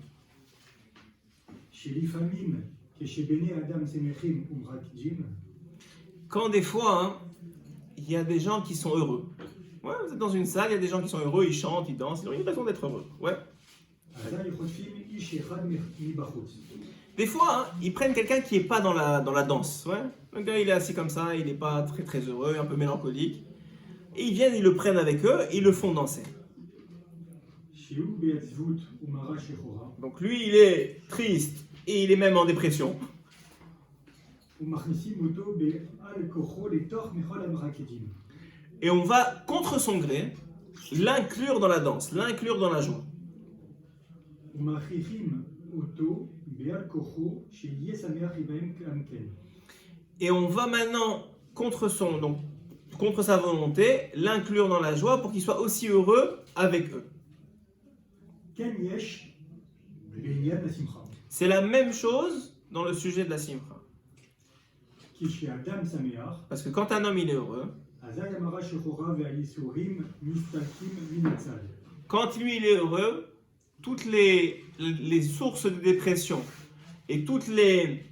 chez l'Ifamim, que chez Bene Adam Semechim Umrakjim, Quand des fois, il y a des gens qui sont heureux. Ouais, vous êtes dans une salle, il y a des gens qui sont heureux, ils chantent, ils dansent, ils ont une raison d'être heureux. Ouais. Azay Chotfim Ish Echad Mibachutz. Des fois, ils prennent quelqu'un qui n'est pas dans la danse. Ouais. Le gars, il est assis comme ça, il n'est pas très très heureux, un peu mélancolique. Et ils viennent, ils le prennent avec eux, et ils le font danser. Shiu Beatzvut Umara Shechora, Donc lui, il est triste, et il est même en dépression. Umachnisim Oto Be'al Kocho Letor Mechol Amrakjim. Et on va, contre son gré, l'inclure dans la danse, l'inclure dans la joie. Umachichim Oto Be'al Kocho chez Yesameach Ibaim Kamken. Et on va maintenant, contre sa volonté, l'inclure dans la joie pour qu'il soit aussi heureux avec eux. Ken Yesh Be'inyan Simcha. C'est la même chose dans le sujet de la simcha. Ki chez Adam Sameach, Parce que quand un homme il est heureux, Azay Amara Shechora Ve'ayisurim Mistakim Minatzal. quand lui il est heureux, toutes les sources de dépression et toutes les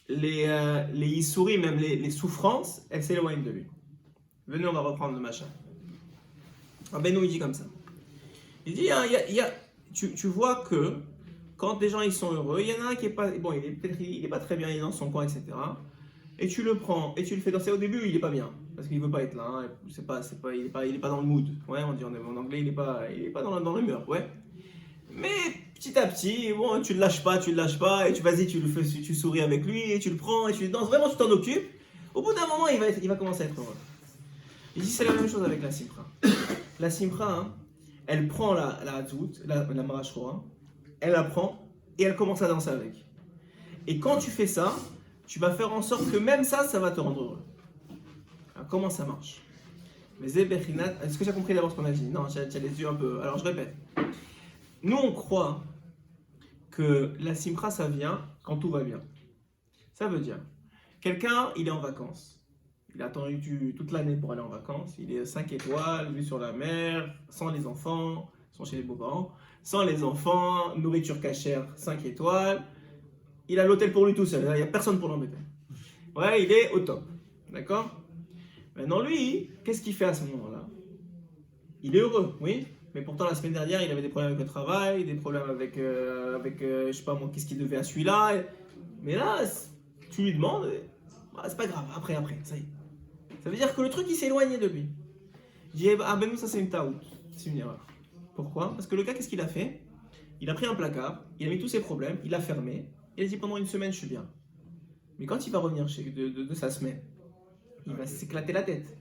issouris, même les souffrances, elles s'éloignent de lui. Venez, on va reprendre le machin. Rabbeinu il dit comme ça. Il dit, tu vois que quand des gens ils sont heureux, il y en a un qui est pas, bon, il est pas très bien, il est dans son coin, etc. Et tu le prends et tu le fais danser. Au début, il est pas bien parce qu'il veut pas être là. Hein, il est pas dans le mood. Ouais, on dit en anglais, il est pas dans l'humeur. Ouais. Mais petit à petit, bon, tu le lâches pas, et tu souris avec lui, et tu le prends, et tu le danses, vraiment tu t'en occupes. Au bout d'un moment, il va commencer à être heureux. Il dit c'est la même chose avec la simcha. La simcha, hein, elle prend la marashroa, elle la prend, et elle commence à danser avec. Et quand tu fais ça, tu vas faire en sorte que même ça va te rendre heureux. Alors, comment ça marche? Mais est-ce que tu as compris d'abord ce qu'on a dit? Non, tu as les yeux un peu. Alors je répète. Nous, on croit que la simcha, ça vient quand tout va bien. Ça veut dire, quelqu'un, il est en vacances. Il a attendu toute l'année pour aller en vacances. Il est 5 étoiles, vue sur la mer, sans les enfants, ils sont chez les beaux-parents, sans les enfants, nourriture cachère, 5 étoiles. Il a l'hôtel pour lui tout seul, il n'y a personne pour l'embêter. Ouais, il est au top. D'accord? Maintenant, lui, qu'est-ce qu'il fait à ce moment-là? Il est heureux, oui. Mais pourtant, la semaine dernière, il avait des problèmes avec le travail, des problèmes avec je sais pas moi, qu'est-ce qu'il devait à celui-là. Mais là, tu lui demandes, c'est pas grave, après, ça y est. Ça veut dire que le truc, il s'est éloigné de lui. Je dis, ah ben nous, ça c'est une taout, c'est une erreur. Pourquoi? Parce que le gars, qu'est-ce qu'il a fait? Il a pris un placard, il a mis tous ses problèmes, il l'a fermé, il a dit pendant une semaine, je suis bien. Mais quand il va revenir de sa semaine, il va s'éclater la tête.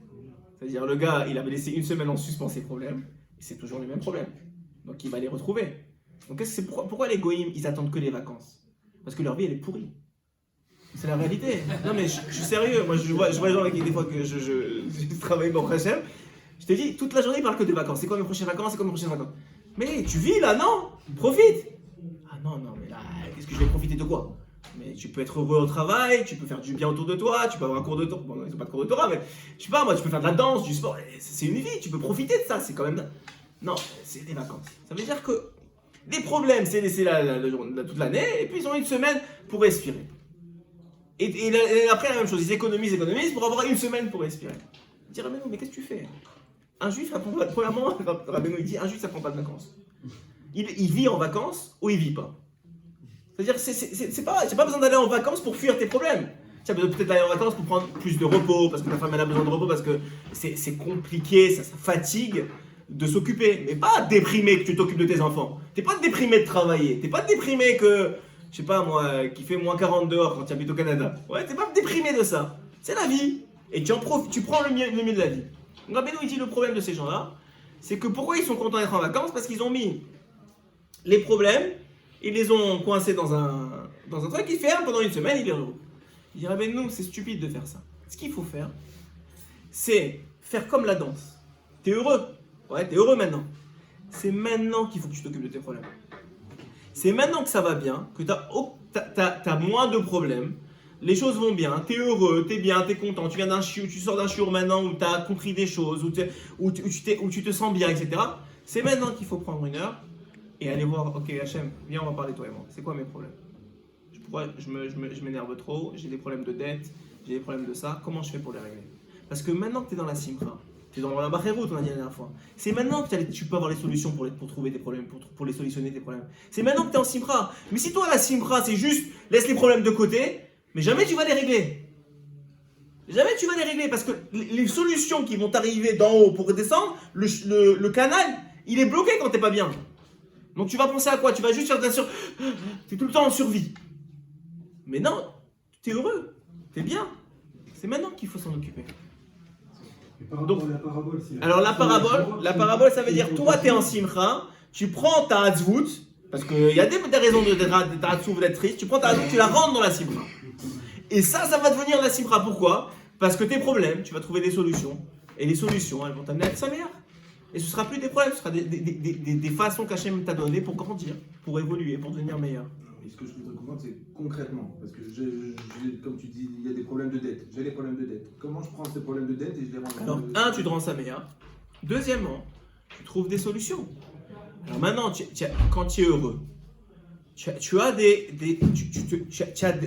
C'est-à-dire, le gars, il avait laissé une semaine en suspens ses problèmes, et c'est toujours les mêmes problèmes. Donc il va les retrouver. Donc pourquoi les goïms, ils attendent que les vacances? Parce que leur vie, elle est pourrie. C'est la réalité. Non mais je suis sérieux, moi je vois les gens avec qui des fois que je travaille dans Hachem, je te dis, toute la journée ils parlent que des vacances. C'est quoi mes prochaines vacances? C'est quoi mes prochaines vacances? Mais tu vis là, non? Profite! Ah non, mais là, qu'est-ce que je vais profiter de quoi? Mais tu peux être heureux au travail, tu peux faire du bien autour de toi, tu peux avoir un cours de Torah. Bon, ils n'ont pas de cours de Torah, mais je sais pas, moi tu peux faire de la danse, du sport, c'est une vie, tu peux profiter de ça, c'est quand même... Non, c'est des vacances. Ça veut dire que les problèmes, c'est laissé toute l'année, et puis ils ont une semaine pour respirer. Et après, la même chose, ils économisent pour avoir une semaine pour respirer. Dire, mais qu'est-ce que tu fais? Un juif, premièrement, Rabbeinu, il dit, un juif, ça prend pas de vacances. Il vit en vacances ou il vit pas. C'est-à-dire, c'est pas besoin d'aller en vacances pour fuir tes problèmes. Tu as besoin peut-être d'aller en vacances pour prendre plus de repos, parce que ta femme, elle a besoin de repos, parce que c'est compliqué, ça fatigue de s'occuper. Mais pas déprimé que tu t'occupes de tes enfants. T'es pas déprimé de travailler. T'es pas déprimé que... Je sais pas moi, qui fait moins 40 dehors quand tu habites au Canada. Ouais, t'es pas déprimé de ça. C'est la vie. Et tu prends le mieux de la vie. Donc Rabbeinu, il dit le problème de ces gens-là, c'est que pourquoi ils sont contents d'être en vacances? Parce qu'ils ont mis les problèmes, ils les ont coincés dans un truc qui ferme pendant une semaine, il est heureux. Il dit Rabbeinu, c'est stupide de faire ça. Ce qu'il faut faire, c'est faire comme la danse. T'es heureux? Ouais, t'es heureux maintenant. C'est maintenant qu'il faut que tu t'occupes de tes problèmes. C'est maintenant que ça va bien, que t'as moins de problèmes, les choses vont bien, t'es heureux, t'es bien, t'es content, tu sors d'un shiur maintenant où t'as compris des choses, où tu te sens bien, etc. C'est maintenant qu'il faut prendre une heure et aller voir, ok Hachem, viens on va parler toi et moi, c'est quoi mes problèmes? Pourquoi je m'énerve trop, j'ai des problèmes de dette, j'ai des problèmes de ça, comment je fais pour les régler? Parce que maintenant que t'es dans la simcha, t'es dans la Bacherout, on a dit la dernière fois. C'est maintenant que tu peux avoir les solutions pour trouver tes problèmes, pour les solutionner tes problèmes. C'est maintenant que tu es en Simcha. Mais si toi, la Simcha, c'est juste laisse les problèmes de côté, mais jamais tu vas les régler. Jamais tu vas les régler parce que les solutions qui vont t'arriver d'en haut pour descendre, le canal, il est bloqué quand t'es pas bien. Donc tu vas penser à quoi? Tu vas juste faire de la t'es tout le temps en survie. Mais non, t'es heureux, t'es bien. C'est maintenant qu'il faut s'en occuper. Donc, la parabole, alors la parabole, ça veut dire toi t'es en simcha, tu prends ta hatzvout, parce qu'il y a des raisons d'être hatzvout, d'être triste, tu prends ta hatzvout, tu la rentres dans la simcha. Et ça va devenir la simcha. Pourquoi? Parce que tes problèmes, tu vas trouver des solutions, et les solutions, elles vont t'amener à être sa mère. Et ce ne sera plus des problèmes, ce sera des façons qu'Hachem t'a données pour grandir, pour évoluer, pour devenir meilleur. Et ce que je voudrais comprendre, c'est concrètement, parce que comme tu dis, il y a des problèmes de dette. J'ai des problèmes de dette. Comment je prends ces problèmes de dette et je les rends... Alors, tu te rends ça meilleur. Deuxièmement, tu trouves des solutions. Alors maintenant, quand tu es heureux, tu as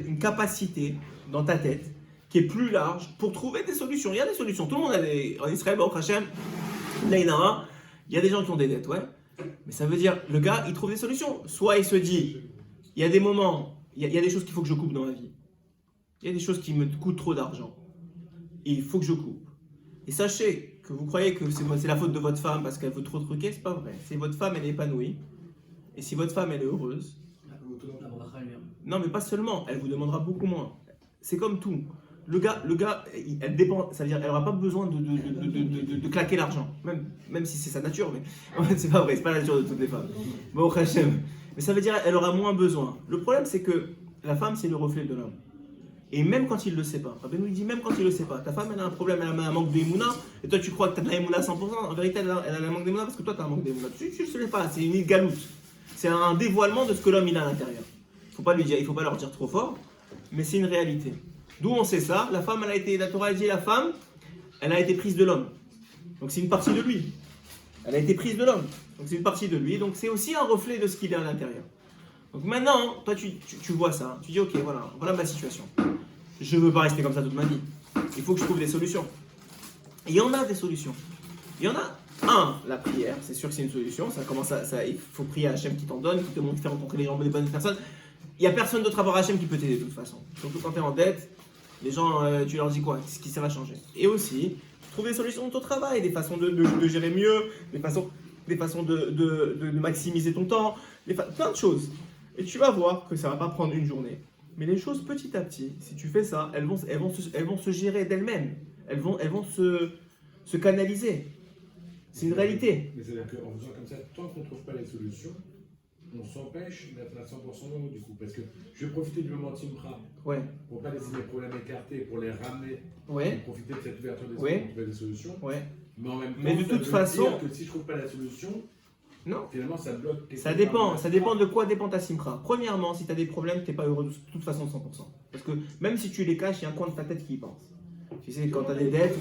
une capacité dans ta tête qui est plus large pour trouver des solutions. Il y a des solutions. Tout le monde a en Israël, au Hachem, là, il y a des gens qui ont des dettes, ouais. Mais ça veut dire, le gars, il trouve des solutions. Soit il se dit, il y a des moments, il y a des choses qu'il faut que je coupe dans ma vie. Il y a des choses qui me coûtent trop d'argent. Et il faut que je coupe. Et sachez que vous croyez que c'est la faute de votre femme parce qu'elle veut trop truquer, c'est pas vrai. C'est votre femme, elle est épanouie. Et si votre femme, elle est heureuse. Non, mais pas seulement. Elle vous demandera beaucoup moins. C'est comme tout. Le gars, elle dépend. Ça veut dire, elle n'aura pas besoin de claquer l'argent. Même si c'est sa nature, mais en fait, c'est pas vrai. C'est pas la nature de toutes les femmes. Bon, Hachem. Mais ça veut dire elle aura moins besoin. Le problème, c'est que la femme, c'est le reflet de l'homme. Et même quand il ne le sait pas, Rabbeinu nous dit même quand il ne le sait pas, ta femme, elle a un problème, elle a un manque d'émouna, et toi, tu crois que tu as de la émouna 100%, en vérité, elle a un manque d'émouna parce que toi, tu as un manque d'émouna. Tu ne le sais pas, c'est une galoute. C'est un dévoilement de ce que l'homme il a à l'intérieur. Il ne faut pas leur dire trop fort, mais c'est une réalité. D'où on sait ça? La femme, la Torah a dit, la femme, elle a été prise de l'homme. Donc c'est une partie de lui. Elle a été prise de l'homme. Donc c'est une partie de lui. Donc c'est aussi un reflet de ce qu'il est à l'intérieur. Donc maintenant, toi tu vois ça. Tu dis ok, voilà ma situation. Je ne veux pas rester comme ça toute ma vie. Il faut que je trouve des solutions. Et il y en a des solutions. Il y en a. La prière, c'est sûr que c'est une solution. Il faut prier à Hachem qui t'en donne, qui te montre, qui fait rencontrer les gens, les bonnes personnes. Il n'y a personne d'autre à part Hachem qui peut t'aider de toute façon. Surtout quand tu es en dette, les gens, tu leur dis quoi? Ce qui ça va changer. Et aussi, trouver des solutions dans ton travail, des façons de gérer mieux, des façons de maximiser ton temps, plein de choses. Et tu vas voir que ça ne va pas prendre une journée. Mais les choses, petit à petit, si tu fais ça, elles vont se gérer d'elles-mêmes. Elles vont se canaliser. C'est une réalité. Mais c'est-à-dire qu'en faisant comme ça, tant qu'on ne trouve pas les solutions, on s'empêche d'être à 100% dans du coup. Parce que je vais profiter du moment Simcha Ouais. pour ne pas laisser mes problèmes écartés, pour les ramener, Ouais. pour profiter de cette ouverture d'esprit Ouais. pour trouver des solutions. Ouais. Mais en même temps, Mais de ça toute veut façon- dire que si je ne trouve pas la solution, Non. finalement ça bloque. quelque Ça part dépend. ma Ça dépend Simcha. de quoi dépend ta simcha. Premièrement, si tu as des problèmes, tu n'es pas heureux de toute façon 100%. Parce que même si tu les caches, il y a un coin de ta tête qui y pense. Tu sais, quand tu as des dettes,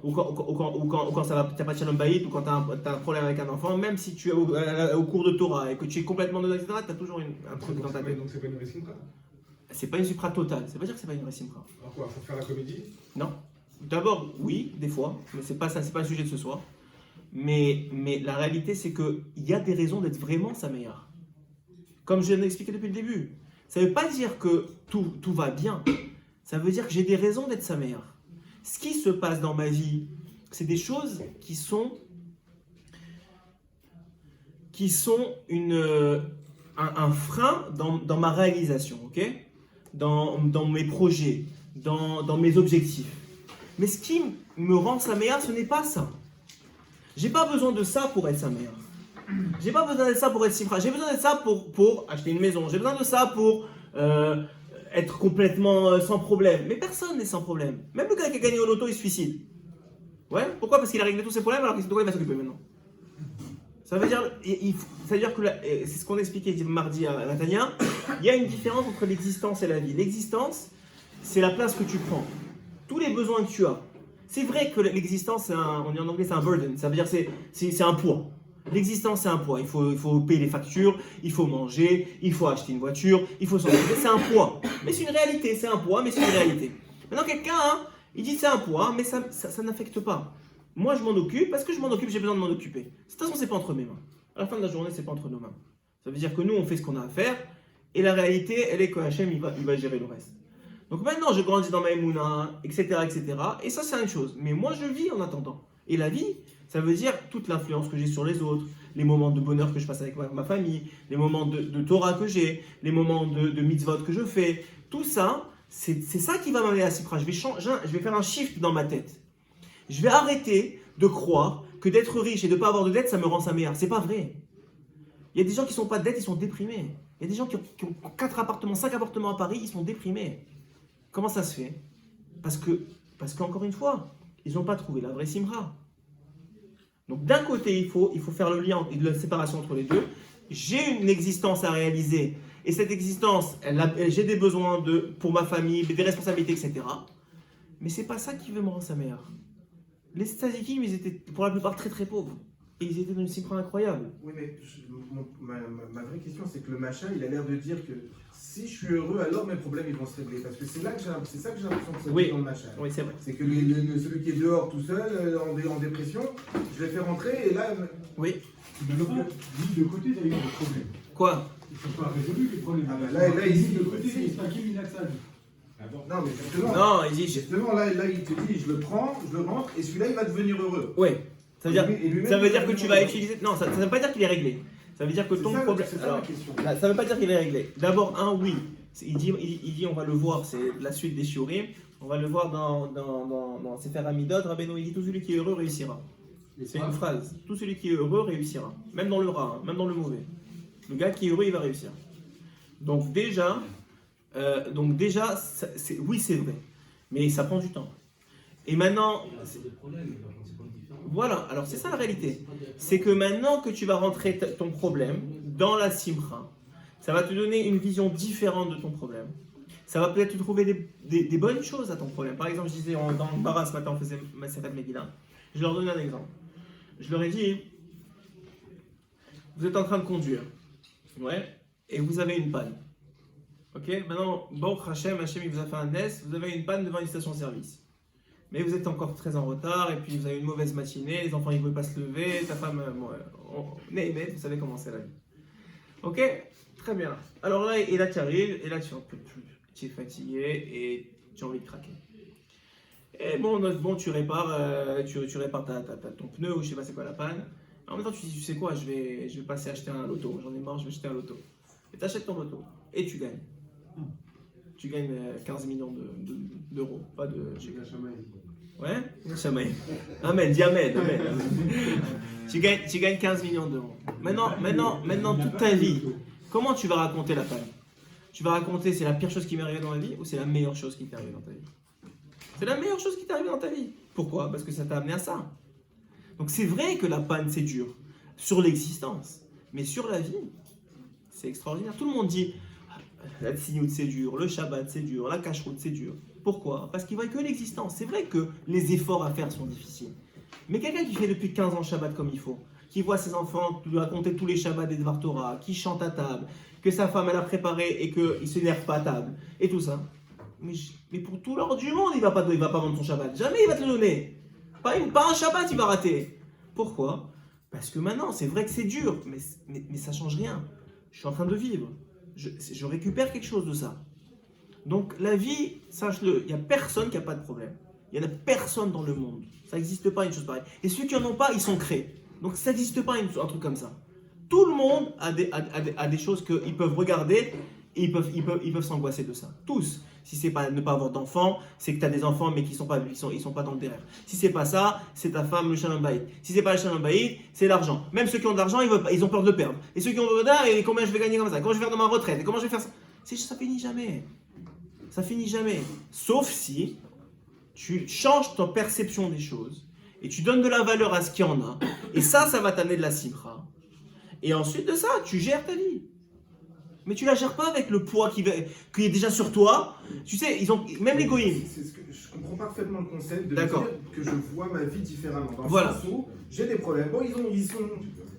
ou quand ça va, t'as pas de shalom bayit, ou quand tu as un problème avec un enfant, même si tu es au cours de Torah et que tu es complètement dedans, etc., tu as toujours un truc dans ta tête. Donc c'est pas une vraie simcha. C'est pas une supra totale. Ça veut dire que c'est pas une vraie simcha. Alors quoi, faut faire la comédie? Non. D'abord, oui, des fois, mais c'est pas ça, c'est pas le sujet de ce soir. Mais la réalité, c'est qu'il y a des raisons d'être vraiment sa meilleure. Comme je l'ai expliqué depuis le début. Ça ne veut pas dire que tout va bien. Ça veut dire que j'ai des raisons d'être sa meilleure. Ce qui se passe dans ma vie, c'est des choses qui sont un frein dans ma réalisation, ok? Dans mes projets, dans mes objectifs. Mais ce qui me rend sa meilleure, ce n'est pas ça. J'ai pas besoin de ça pour être sa meilleure. J'ai pas besoin de ça pour être simcha. J'ai besoin de ça pour acheter une maison. J'ai besoin de ça pour être complètement sans problème. Mais personne n'est sans problème. Même le gars qui a gagné au loto, il se suicide. Ouais, pourquoi? Parce qu'il a réglé tous ses problèmes alors qu'il sait de quoi il va s'occuper maintenant. Ça veut dire que c'est ce qu'on expliquait mardi à Natania. Il y a une différence entre l'existence et la vie. L'existence, c'est la place que tu prends. Tous les besoins que tu as. C'est vrai que l'existence, on dit en anglais, c'est un burden. Ça veut dire c'est un poids. L'existence, c'est un poids. Il faut payer les factures, il faut manger, il faut acheter une voiture, il faut s'en occuper. C'est un poids. Mais c'est une réalité. C'est un poids, mais c'est une réalité. Maintenant, quelqu'un, il dit c'est un poids, mais ça n'affecte pas. Moi, je m'en occupe parce que je m'en occupe, j'ai besoin de m'en occuper. De toute façon, c'est pas entre mes mains. À la fin de la journée, c'est pas entre nos mains. Ça veut dire que nous, on fait ce qu'on a à faire, et la réalité, elle est que Hachem, il va gérer le reste. Donc maintenant, je grandis dans ma émouna, etc., etc. Et ça, c'est une chose. Mais moi, je vis en attendant. Et la vie, ça veut dire toute l'influence que j'ai sur les autres, les moments de bonheur que je passe avec ma famille, les moments de Torah que j'ai, les moments de mitzvot que je fais. Tout ça, c'est ça qui va m'amener à Sipra. Je vais faire un shift dans ma tête. Je vais arrêter de croire que d'être riche et de ne pas avoir de dette, ça me rend sa meilleure. C'est pas vrai. Il y a des gens qui ne sont pas de dette, ils sont déprimés. Il y a des gens qui ont 4 appartements, 5 appartements à Paris, ils sont déprimés. Comment ça se fait? Parce qu'encore une fois, ils n'ont pas trouvé la vraie simra. Donc d'un côté, il faut faire le lien et la séparation entre les deux. J'ai une existence à réaliser. Et cette existence, j'ai des besoins pour ma famille, des responsabilités, etc. Mais c'est pas ça qui veut me rendre sa meilleure. Les tzadikim, ils étaient pour la plupart très très pauvres. Et ils étaient dans une simra incroyable. Oui, mais ma vraie question, c'est que le machin, il a l'air de dire que si je suis heureux, alors mes problèmes ils vont se régler. Parce que c'est ça que j'ai l'impression que c'est dans le machin. Oui, c'est vrai. C'est que celui qui est dehors tout seul, en dépression, je le fais rentrer et là. Oui. Mais le de côté, il y a eu des problèmes. Quoi? Ils ne sont pas résolus les problèmes. Ah bah là, il dit de côté, il se passe Minatsad. Non, mais justement. Non, il dit. Justement, là, il te dit, je le prends, je le rentre, et celui-là, il va devenir heureux. Oui. Ça veut dire, Et lui-même, ça veut il dire va que tu devenir vas heureux. utiliser. Non, ça ne veut pas dire qu'il est réglé. Ça veut dire que ton problème. C'est ça Alors, la question. là, ça ne veut pas dire qu'il est réglé. D'abord, oui. Il dit, on va le voir, c'est la suite des shiurim. On va le voir dans Sefer Hamidot. Rabbeinu, il dit tout celui qui est heureux réussira. C'est une phrase. Tout celui qui est heureux réussira. Même dans le rat, même dans le mauvais. Le gars qui est heureux, il va réussir. Donc déjà, oui, c'est vrai. Mais ça prend du temps. Et maintenant, voilà, alors c'est ça la réalité. C'est que maintenant que tu vas rentrer ton problème dans la simcha, ça va te donner une vision différente de ton problème. Ça va peut-être te trouver des bonnes choses à ton problème. Par exemple, je disais dans le Bara ce matin, on faisait ma Sefat Megillah. Je leur donnais un exemple. Je leur ai dit, vous êtes en train de conduire, ouais, et vous avez une panne. Ok, maintenant, bon, Hachem, il vous a fait un NES, vous avez une panne devant une station-service. mais vous êtes encore très en retard, et puis vous avez une mauvaise matinée, les enfants ils ne veulent pas se lever, ta femme, vous savez comment c'est la vie. Ok? Très bien. Alors là, et là tu arrives, et là tu en peux plus. Tu es fatigué et tu as envie de craquer. Et bon, tu répares, tu répares ton pneu, ou je sais pas c'est quoi la panne. En même temps, tu dis, tu sais quoi, je vais passer acheter un loto. J'en ai marre, je vais acheter un loto. Et tu achètes ton loto. Et tu gagnes. Tu gagnes 15 millions d'euros. Pas de. Ouais, Chamaï. Amen, dis amen, amen. Tu gagnes 15 millions d'euros. Maintenant, toute ta vie, comment tu vas raconter la panne? Tu vas raconter c'est la pire chose qui m'est arrivée dans la vie ou c'est la meilleure chose qui t'est arrivée dans ta vie? C'est la meilleure chose qui t'est arrivée dans ta vie. Pourquoi? Parce que ça t'a amené à ça. Donc c'est vrai que la panne c'est dur sur l'existence, mais sur la vie, c'est extraordinaire. Tout le monde dit la tsignout c'est dur, le Shabbat c'est dur, la cacheroute c'est dur. Pourquoi? Parce qu'il voit que l'existence. C'est vrai que les efforts à faire sont difficiles. Mais quelqu'un qui fait depuis 15 ans Shabbat comme il faut, qui voit ses enfants lui raconter tous les Shabbats des Dvar Torah, qui chante à table, que sa femme elle a préparé et qu'il ne s'énerve pas à table, et tout ça. Mais pour tout l'or du monde, il va pas vendre son Shabbat. Jamais il va te le donner. Pas un Shabbat, il va rater. Pourquoi? Parce que maintenant, c'est vrai que c'est dur, mais ça change rien. Je suis en train de vivre. Je récupère quelque chose de ça. Donc la vie, sache-le, il n'y a personne qui n'a pas de problème. Il n'y en a personne dans le monde. Ça n'existe pas une chose pareille. Et ceux qui n'en ont pas, ils sont créés. Donc ça n'existe pas un truc comme ça. Tout le monde a des choses qu'ils peuvent regarder et ils peuvent s'angoisser de ça. Tous. Si c'est pas ne pas avoir d'enfants, c'est que tu as des enfants mais qui sont pas dans le derrière. Si c'est pas ça, c'est ta femme le shalom bayit. Si c'est pas le shalom bayit, c'est l'argent. Même ceux qui ont de l'argent, ils ont peur de perdre. Et ceux qui ont de l'argent, et combien je vais gagner comme ça? Comment je vais faire de ma retraite? Et comment je vais faire ça? Ça finit jamais. Ça finit jamais. Sauf si tu changes ta perception des choses et tu donnes de la valeur à ce qu'il y en a. Et ça va t'amener de la simcha. Et ensuite de ça, tu gères ta vie. Mais tu la gères pas avec le poids qui est déjà sur toi. Tu sais, même les goïms. Je comprends parfaitement le concept de D'accord. dire que je vois ma vie différemment. Dans le Voilà. sens où j'ai des problèmes. Bon, ils sont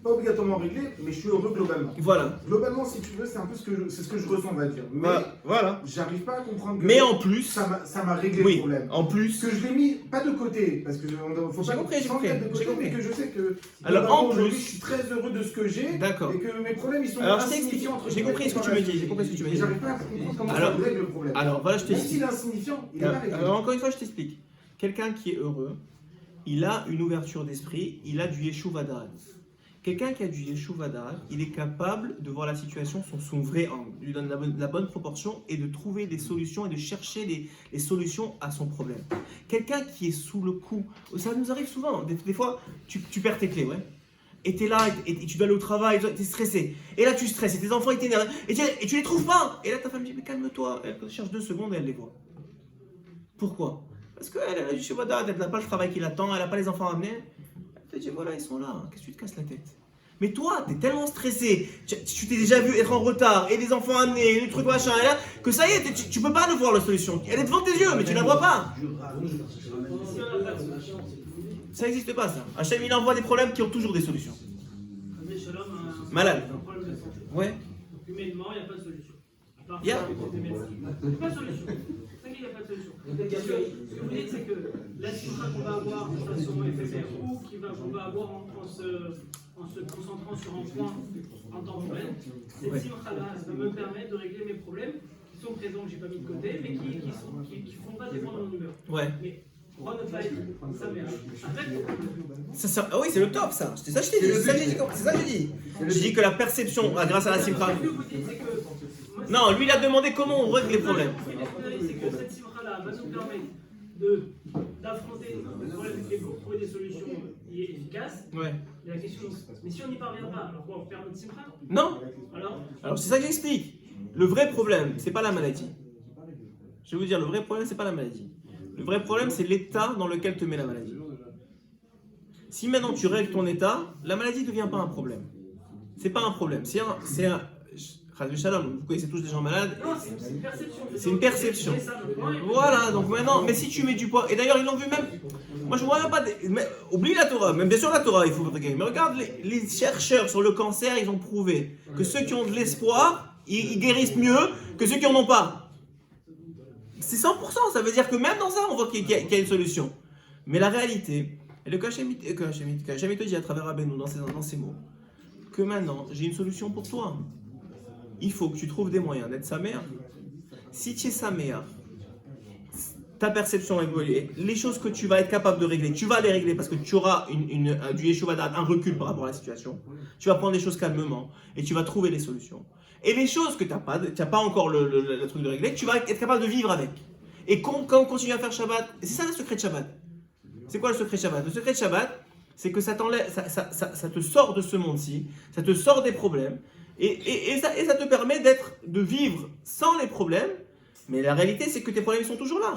pas obligatoirement réglés, mais je suis heureux globalement. Voilà. Globalement, si tu veux, c'est un peu ce que je ressens, on va dire. Mais Voilà. j'arrive pas à comprendre que Mais en plus, ça m'a réglé le oui, problème. en plus, Que je l'ai mis pas de côté, parce que faut J'ai pas compris, sans le mettre de côté, j'ai compris. mais que je sais que Alors, globalement, en plus- aujourd'hui, je suis très heureux de ce que j'ai. D'accord. Et que mes problèmes, ils sont Alors, je t'explique. insignifiants entre J'ai guillemets, compris ce que tu me dis. J'ai compris ce que tu me Et dis. j'arrive pas à comprendre comment Alors- ça règle le problème. Alors voilà, je Même t'explique. s'il est insignifiant, il est pas réglé. Alors encore une fois, je t'explique. Quelqu'un qui est heureux, il a une ouverture d'esprit, il a du Yeshuv Hadar. Quelqu'un qui a du Yeshuv Hadar, il est capable de voir la situation sous son vrai angle, lui donne la bonne proportion et de trouver des solutions et de chercher les solutions à son problème. Quelqu'un qui est sous le coup, ça nous arrive souvent, des fois tu perds tes clés, ouais. Et tu es là, et tu dois aller au travail, tu es stressé. Et là tu stresses, et tes enfants ils t'énervent, et tu les trouves pas. Et là ta femme dit, mais calme-toi, elle cherche 2 secondes et elle les voit. Pourquoi? Parce qu'elle a du Yeshuv Hadar, elle n'a pas le travail qui l'attend, elle n'a pas les enfants à amener. Elle te dit, voilà, ils sont là, qu'est-ce que tu te casses la tête? Mais toi, t'es tellement stressé, tu t'es déjà vu être en retard, et les enfants amenés, et le truc machin, et là, que ça y est, tu peux pas le voir la solution. Elle est devant tes yeux, mais tu la vois pas. Ça n'existe pas ça. Hachem, il envoie des problèmes qui ont toujours des solutions. Mais Shalom a Malade. un problème de santé. Ouais. Humainement, il n'y a pas de solution. À part Il y a- ça, des médecins. Il n'y a pas de solution. C'est qu'il n'y a pas de solution. Ce que vous dites, c'est que la simcha qu'on va avoir de façon éphémère ou qu'on va avoir en se concentrant sur un point en temps réel, cette simcha-là, ça va me permettre de régler mes problèmes qui sont présents, que je n'ai pas mis de côté, mais qui ne font pas dépendre de mon humeur. Ouais. Mais pourquoi ne pas être sa mère avec le problème? Ah oui, c'est le top ça. C'est ça que je t'ai dit. C'est ça que j'ai dit. C'est ça que j'ai dit. J'ai dit que la perception, grâce à la simcha. Ce que vous dites, c'est que Non, lui il a demandé comment on règle les problèmes. C'est que cette simcha-là va nous permettre d'affronter le problème et de trouver des solutions efficaces. Ouais. Mais la question, mais si on n'y parvient pas, alors quoi, on perd notre simcha? Non. Alors c'est ça que j'explique. Le vrai problème, c'est pas la maladie. Je vais vous dire, le vrai problème, c'est pas la maladie. Le vrai problème, c'est l'état dans lequel te met la maladie. Si maintenant tu règles ton état, la maladie ne devient pas un problème. C'est pas un problème. C'est un Shalom, vous connaissez tous des gens malades. Non, c'est une perception. C'est une perception. Voilà, donc maintenant, mais si tu mets du poids, et d'ailleurs ils l'ont vu même, moi je vois même pas, oublie la Torah, même bien sûr la Torah il faut regarder, mais regarde les chercheurs sur le cancer, ils ont prouvé que ceux qui ont de l'espoir, ils guérissent mieux que ceux qui en ont pas. C'est 100%, ça veut dire que même dans ça on voit qu'il y a une solution. Mais la réalité, et le Kachem te dit à travers Rabbeinu dans ces mots, que maintenant, j'ai une solution pour toi. Il faut que tu trouves des moyens d'être sa mère. Si tu es sa mère, ta perception évolue, les choses que tu vas être capable de régler, tu vas les régler parce que tu auras du Yeshua Da'at, un recul par rapport à la situation. Tu vas prendre les choses calmement et tu vas trouver les solutions. Et les choses que tu n'as pas encore le truc de régler, tu vas être capable de vivre avec. Et quand on continue à faire Shabbat, c'est ça le secret de Shabbat. C'est quoi le secret de Shabbat? Le secret de Shabbat, c'est que ça t'enlève, ça te sort de ce monde-ci, ça te sort des problèmes, et ça te permet de vivre sans les problèmes, mais la réalité c'est que tes problèmes sont toujours là.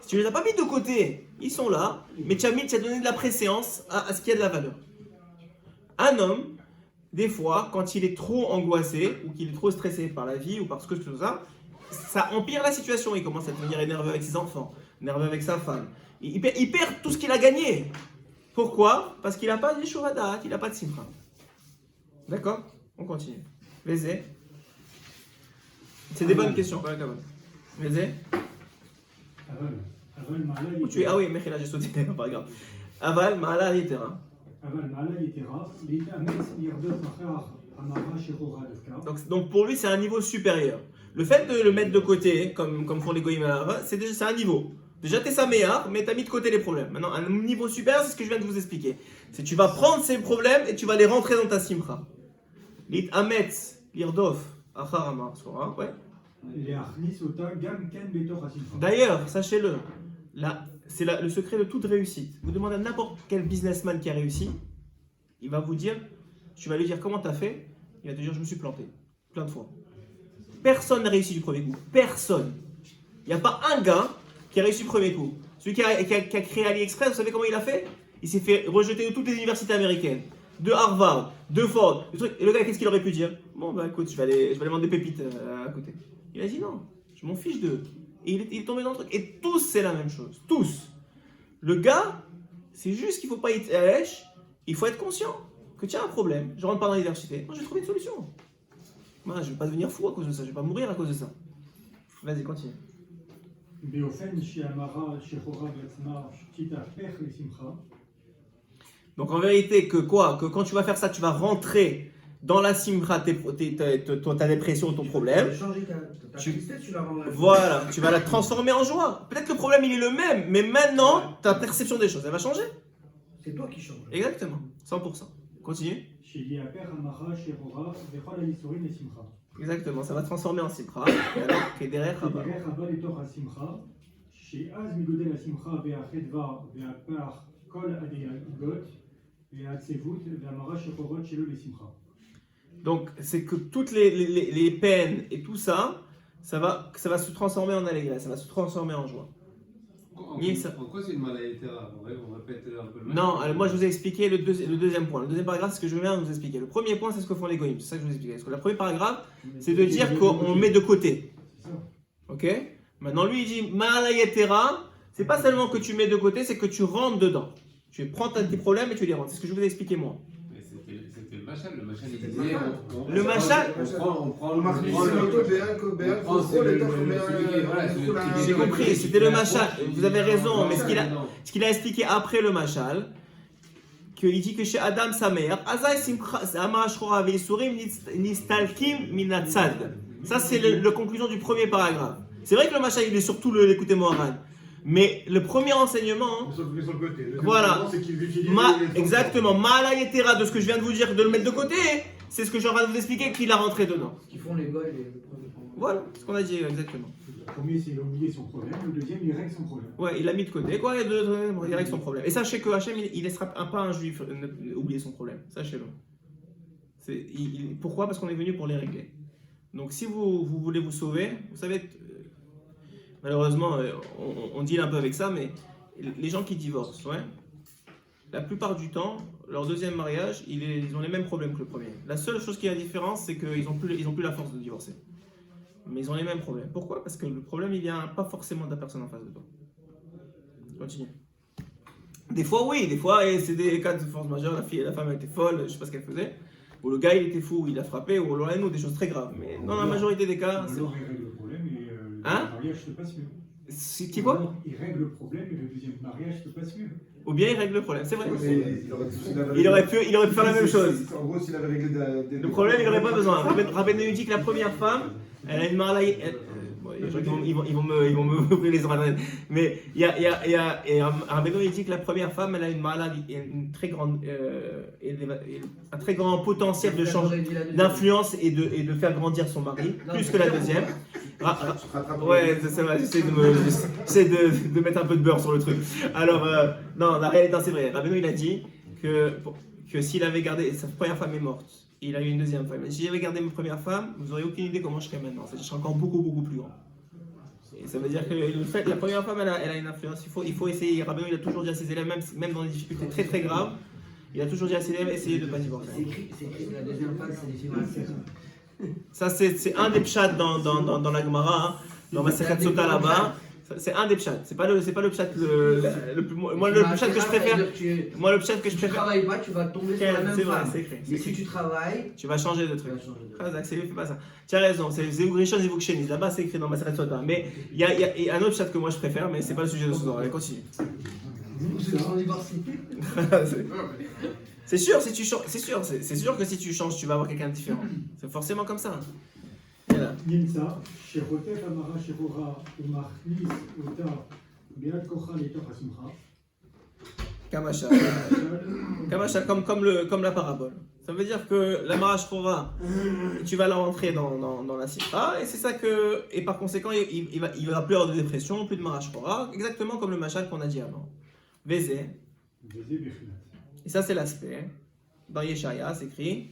Si tu ne les as pas mis de côté, ils sont là, mais tu as donné de la préséance à ce qui a de la valeur. Un homme, des fois, quand il est trop angoissé, ou qu'il est trop stressé par la vie, ou par ce que ça empire la situation, il commence à devenir énervé avec ses enfants, énervé avec sa femme, il perd tout ce qu'il a gagné. Pourquoi? Parce qu'il n'a pas de Yeshua Da'at, il n'a pas de Simcha. D'accord? On continue. Vézé. C'est des bonnes questions, quand même. Vézé. Aval Ma'ala Où tu es? Ah oui, Mechila, j'ai sauté, pas grave. Aval Ma'ala Litera. Aval Ma'ala Yitera, L'Itametz Yardot Machar Amara Shechora Lefka. Donc pour lui, c'est un niveau supérieur. Le fait de le mettre de côté, comme font les goïms à la c'est un niveau. Déjà, tu es sa meilleure, mais tu as mis de côté les problèmes. Maintenant, un niveau supérieur, c'est ce que je viens de vous expliquer. C'est tu vas prendre ces problèmes et tu vas les rentrer dans ta simcha. Lit ametz, lirdof, acharama, ouais. Leachnis Ota Gam Ken Betor HaSimcha. D'ailleurs, sachez-le, c'est le secret de toute réussite. Vous demandez à n'importe quel businessman qui a réussi, il va vous dire, tu vas lui dire comment tu as fait, il va te dire je me suis planté, plein de fois. Personne n'a réussi du premier coup. Personne. Il n'y a pas un gars qui a réussi le premier coup. Celui qui a créé AliExpress, vous savez comment il a fait? Il s'est fait rejeter de toutes les universités américaines. De Harvard, de Ford, et le gars, qu'est-ce qu'il aurait pu dire? Bon, bah écoute, je vais aller vendre des pépites à côté. Il a dit non, je m'en fiche d'eux. Et il est tombé dans le truc. Et tous, c'est la même chose. Tous. Le gars, c'est juste qu'il ne faut pas être lèche. Il faut être conscient que tu as un problème. Je ne rentre pas dans l'université. Moi, j'ai trouvé une solution. Moi, je ne vais pas devenir fou à cause de ça. Je ne vais pas mourir à cause de ça. Vas-y, continue. Beofen Shiamara Shechora Vetzma Titaper Lesimcha. Donc en vérité, que quand tu vas faire ça, tu vas rentrer dans la simcha, ta dépression, ton problème. Tu vas changer ta tristesse, tu la rends la Voilà, tu vas la transformer en joie. Peut-être que le problème il est le même, mais maintenant ta perception des choses, elle va changer. C'est toi qui changes. Exactement, 100%. Continue. Sheliaper Amara Shechora Vechol Alisurim Lesimcha. Exactement, ça va transformer en simcha. Et alors, Kederer Rabba. Kederer Rabba Letor HaSimcha. Sheaz Migodel HaSimcha Ve'achedva Ve'apar Kol Adeigot. Donc, c'est que toutes les peines et tout ça, ça va se transformer en allégresse, ça va se transformer en joie. En quoi c'est une maladie? On répète un peu le Non, alors moi je vous ai expliqué le deuxième point. Le deuxième paragraphe, c'est ce que je viens de vous expliquer. Le premier point, c'est ce que font les goïms. C'est ça que je vous ai expliqué. Parce que le premier paragraphe, c'est de dire qu'on met de côté. Ok? Maintenant, lui, il dit malayetera, c'est pas seulement que tu mets de côté, c'est que tu rentres dedans. Tu prends tes problèmes et tu les rentres. C'est ce que je vous ai expliqué moi. Mais c'était le machal. Le machal, il disait. Le machal. On prend J'ai compris, c'était le machal. Vous avez raison, mais ce qu'il a expliqué après le machal, qu'il dit que chez Adam sa mère, ça c'est la conclusion du premier paragraphe. C'est vrai que le machal il est surtout l'écouter Moharan. Mais le premier enseignement, voilà, exactement, Malayetera, de ce que je viens de vous dire, de le mettre de côté, c'est ce que je viens de vous expliquer qu'il a rentré dedans. Ce qu'ils font les gars, Voilà, ce qu'on a dit exactement. Le premier, c'est il a oublié son problème, le deuxième, il règle son problème. Ouais, il l'a mis de côté, quoi, il règle son problème. Et sachez que Hachem, il laissera pas un juif oublier son problème, sachez-le. Pourquoi? Parce qu'on est venu pour les régler. Donc si vous voulez vous sauver, vous savez... Malheureusement, on deal un peu avec ça, mais les gens qui divorcent, ouais, la plupart du temps, leur deuxième mariage, ils ont les mêmes problèmes que le premier. La seule chose qui est la différence, c'est qu'ils n'ont plus la force de divorcer. Mais ils ont les mêmes problèmes. Pourquoi? Parce que le problème, il vient pas forcément de la personne en face de toi. Continue. Des fois, oui, c'est des cas de force majeure, la femme était folle, je sais pas ce qu'elle faisait, ou le gars, il était fou, il a frappé, ou des choses très graves. Mais dans la majorité des cas, c'est... Alors, il règle le problème et le mariage se passe mieux. C'est quoi? Alors, il règle le problème et le deuxième mariage se passe mieux. Ou bien il règle le problème, c'est vrai. Mais Il aurait pu faire la même chose. En gros, s'il avait réglé Le problème, il n'aurait pas besoin. Rabbeinu nous dit que la première femme, elle a une marla. Bon, ils vont me ouvrir les oreilles. Mais Rabbeinu nous dit que la première femme, elle a une marla, une très grande, un très grand potentiel de changer, d'influence et de faire grandir son mari, plus que la deuxième. Ouais, c'est vrai, j'essaie de mettre un peu de beurre sur le truc. Alors, non, la réalité, c'est vrai. Rabbeinu, il a dit que s'il avait gardé, sa première femme est morte, il a eu une deuxième femme. Si j'avais gardé ma première femme, vous n'auriez aucune idée comment je serais maintenant. Je serais encore beaucoup plus grand. Et ça veut dire que le fait, la première femme, elle a une influence. Il faut essayer. Rabbeinu, il a toujours dit à ses élèves, même dans des difficultés très très graves, il a toujours dit à ses élèves, essayez de ne pas divorcer. C'est écrit, la deuxième phase, c'est les films. Ça, c'est un des pshats dans la Gemara, hein, dans Masechet Sota là-bas. C'est un des pshats. C'est pas le pshat le plus. Moi, le pshat que je préfère. Moi, le pshat que je Si tu préfère. travailles pas, tu vas tomber sur la même C'est vrai, femme. c'est écrit. Mais si tu travailles, Tu vas changer de tu truc. vas changer de Ah, Zach, fais pas ça. Tu as raison, c'est Zéou Grishon, Zéou Kshenis. Là-bas, c'est écrit dans Masechet Sota. Mais il y a un autre pshat que moi je préfère, mais c'est pas le sujet de ce soir. Allez, continue. Ils sont divorcés. C'est sûr, si tu changes, c'est sûr que si tu changes, tu vas avoir quelqu'un de différent. C'est forcément comme ça. Voilà. נמצא שחוטף המרה שחורה ומכניס אותה ביד כוחה לתוך השמחה. Kamashal. Kamashal, comme la parabole. Ça veut dire que la Mara Shchora, tu vas la rentrer dans la simcha, et c'est ça que, et par conséquent, il va plus avoir de dépression, plus de Mara Shchora, exactement comme le Machal qu'on a dit avant. Vézé. וזה בכלל. Et ça, c'est l'aspect. Dans Yeshaya, c'est écrit.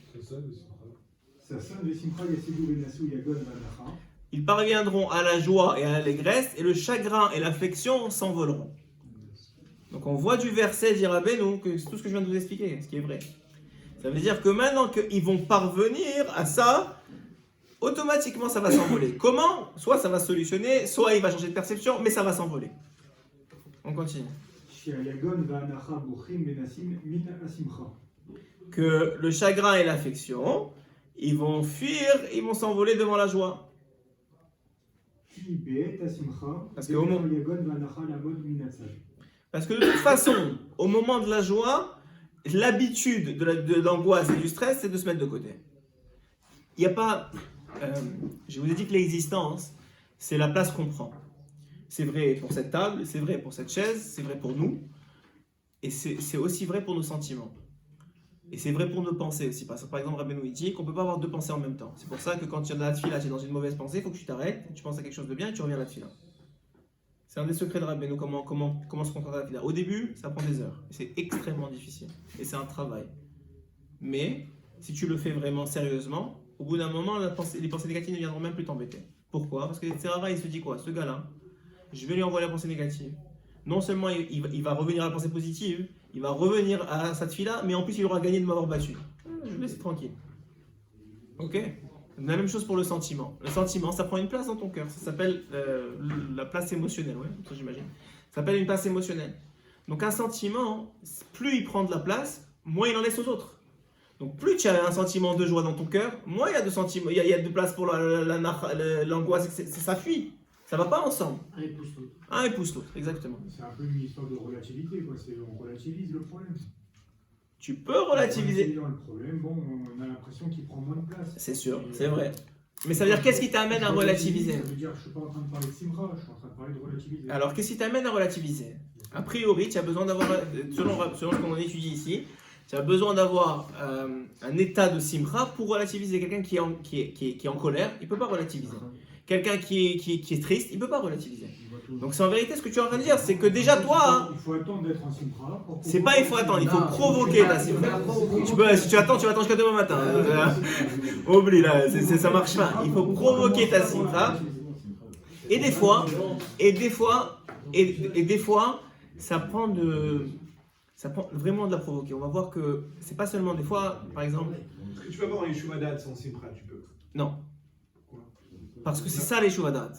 ששון ושמחה ישיגו וינשאו יגון והנחה. Ils parviendront à la joie et à l'allégresse, et le chagrin et l'affection s'envoleront. Donc on voit du verset dire à Rabbeinu que c'est tout ce que je viens de vous expliquer, ce qui est vrai. Ça veut dire que maintenant qu'ils vont parvenir à ça, automatiquement ça va s'envoler. Comment? Soit ça va se solutionner, soit il va changer de perception, mais ça va s'envoler. On continue. שהיגון והנחה ברוכים ונשאים מן השמחה. Que le chagrin et l'affection, ils vont fuir, ils vont s'envoler devant la joie. כי בעת השמחה, אז כאומו. היגון והנחה לעמוד מן הצד. Parce que de toute façon, au moment de la joie, l'habitude de l'angoisse et du stress, c'est de se mettre de côté. Il n'y a pas... je vous ai dit que l'existence, c'est la place qu'on prend. C'est vrai pour cette table, c'est vrai pour cette chaise, c'est vrai pour nous. Et c'est aussi vrai pour nos sentiments. Et c'est vrai pour nos pensées aussi. Par exemple, Rabbeinu dit qu'on ne peut pas avoir deux pensées en même temps. C'est pour ça que quand tu es dans la tefila, tu es dans une mauvaise pensée, il faut que tu t'arrêtes, tu penses à quelque chose de bien et tu reviens à la tefila. C'est un des secrets de Rabbeinu, comment se concentrer à la tefila. Au début, ça prend des heures. C'est extrêmement difficile. Et c'est un travail. Mais, si tu le fais vraiment sérieusement, au bout d'un moment, les pensées négatives ne viendront même plus t'embêter. Pourquoi? Parce que Tzerara, il se dit quoi? Ce gars-là, je vais lui envoyer la pensée négative. Non seulement il va revenir à la pensée positive, il va revenir à sa tefila, mais en plus il aura gagné de m'avoir battu. Je vais laisser tranquille. Ok? La même chose pour le sentiment. Le sentiment, ça prend une place dans ton cœur. Ça s'appelle la place émotionnelle, ouais, ça j'imagine. Ça s'appelle une place émotionnelle. Donc un sentiment, plus il prend de la place, moins il en laisse aux autres. Donc plus tu as un sentiment de joie dans ton cœur, moins il y a de sentiments, il y a de place pour l'angoisse, ça fuit. Ça va pas ensemble. Un épouse l'autre. Un épouse l'autre, exactement. C'est un peu une histoire de relativité, quoi. On relativise le problème. Tu peux relativiser. En relativisant le problème, bon, on a l'impression qu'il prend moins de place. C'est sûr, c'est vrai. Mais ça veut dire qu'est-ce qui t'amène à relativiser? Ça veut dire que je ne suis pas en train de parler de Simra, je suis en train de parler de relativiser. Alors qu'est-ce qui t'amène à relativiser? A priori, tu as besoin d'avoir, selon ce qu'on étudie ici, tu as besoin d'avoir un état de simcha pour relativiser. Quelqu'un qui est en colère, il ne peut pas relativiser. Quelqu'un qui est triste, il ne peut pas relativiser. Donc c'est en vérité ce que tu es en train de dire, c'est que déjà toi, Il faut attendre d'être en Simra. c'est pas il faut attendre, il faut provoquer ta simcha. Si tu attends jusqu'à demain matin. Oublie là, ça marche pas. Il faut provoquer ta simcha. Et des fois, ça prend vraiment de la provoquer. On va voir que c'est pas seulement des fois, par exemple. Est-ce que tu peux avoir un Yeshua Dad sans Simcha? Tu peux. Non. Parce que c'est ça les Shuvadat.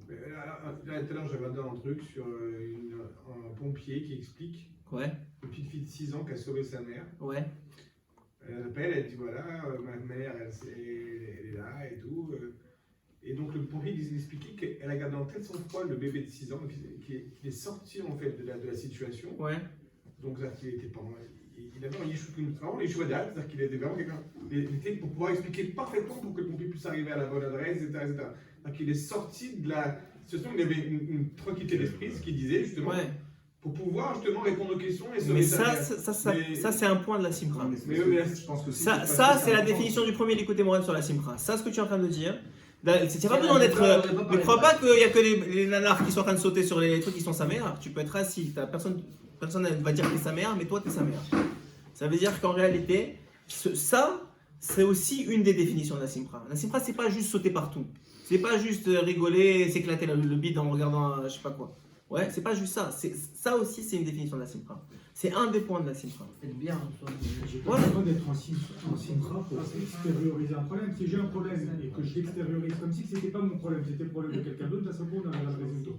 Là, tout à l'heure, j'avais regardé un truc sur un pompier qui explique Ouais, une petite fille de 6 ans qui a sauvé sa mère. ouais. Elle appelle, elle dit voilà, ma mère, elle est là et tout. Et donc le pompier il expliquait qu'elle a gardé en tête son poids le bébé de 6 ans, qui est sorti en fait de la situation. Ouais. Donc c'est-à-dire qu'il était pas. Il avait vraiment les choix d'âge, c'est-à-dire qu'il était vraiment quelqu'un. Il était pour pouvoir expliquer parfaitement pour que le pompier puisse arriver à la bonne adresse, etc. Donc il est sorti de la situation, il avait une tranquillité d'esprit, ce qu'il disait justement. Ouais. Pour pouvoir justement répondre aux questions et sauver Mais sa mère. ça c'est un point de la Simcha. Mais je pense que Ça c'est la définition du premier Likutei Moharan sur la Simcha. Ça, ce que tu es en train de dire, il n'y a pas besoin d'être. Ne crois pas qu'il n'y a que les nanars qui sont en train de sauter sur les trucs qui sont sa mère. Tu peux être assis, personne ne va dire que t'es sa mère, mais toi t'es sa mère. Ça veut dire qu'en réalité, ça c'est aussi une des définitions de la Simcha. La Simcha, c'est pas juste sauter partout. C'est pas juste rigoler, s'éclater le bide en regardant je sais pas quoi. Ouais, c'est pas juste ça. Ça aussi, c'est une définition de la Simcha. C'est un des points de la Simcha. C'est bien. J'ai pas besoin d'être en simcha pour extérioriser un problème. Si j'ai un problème et que je l'extériorise comme si c'était pas mon problème, c'était le problème de quelqu'un d'autre, à ce moment on arrive à le résoudre.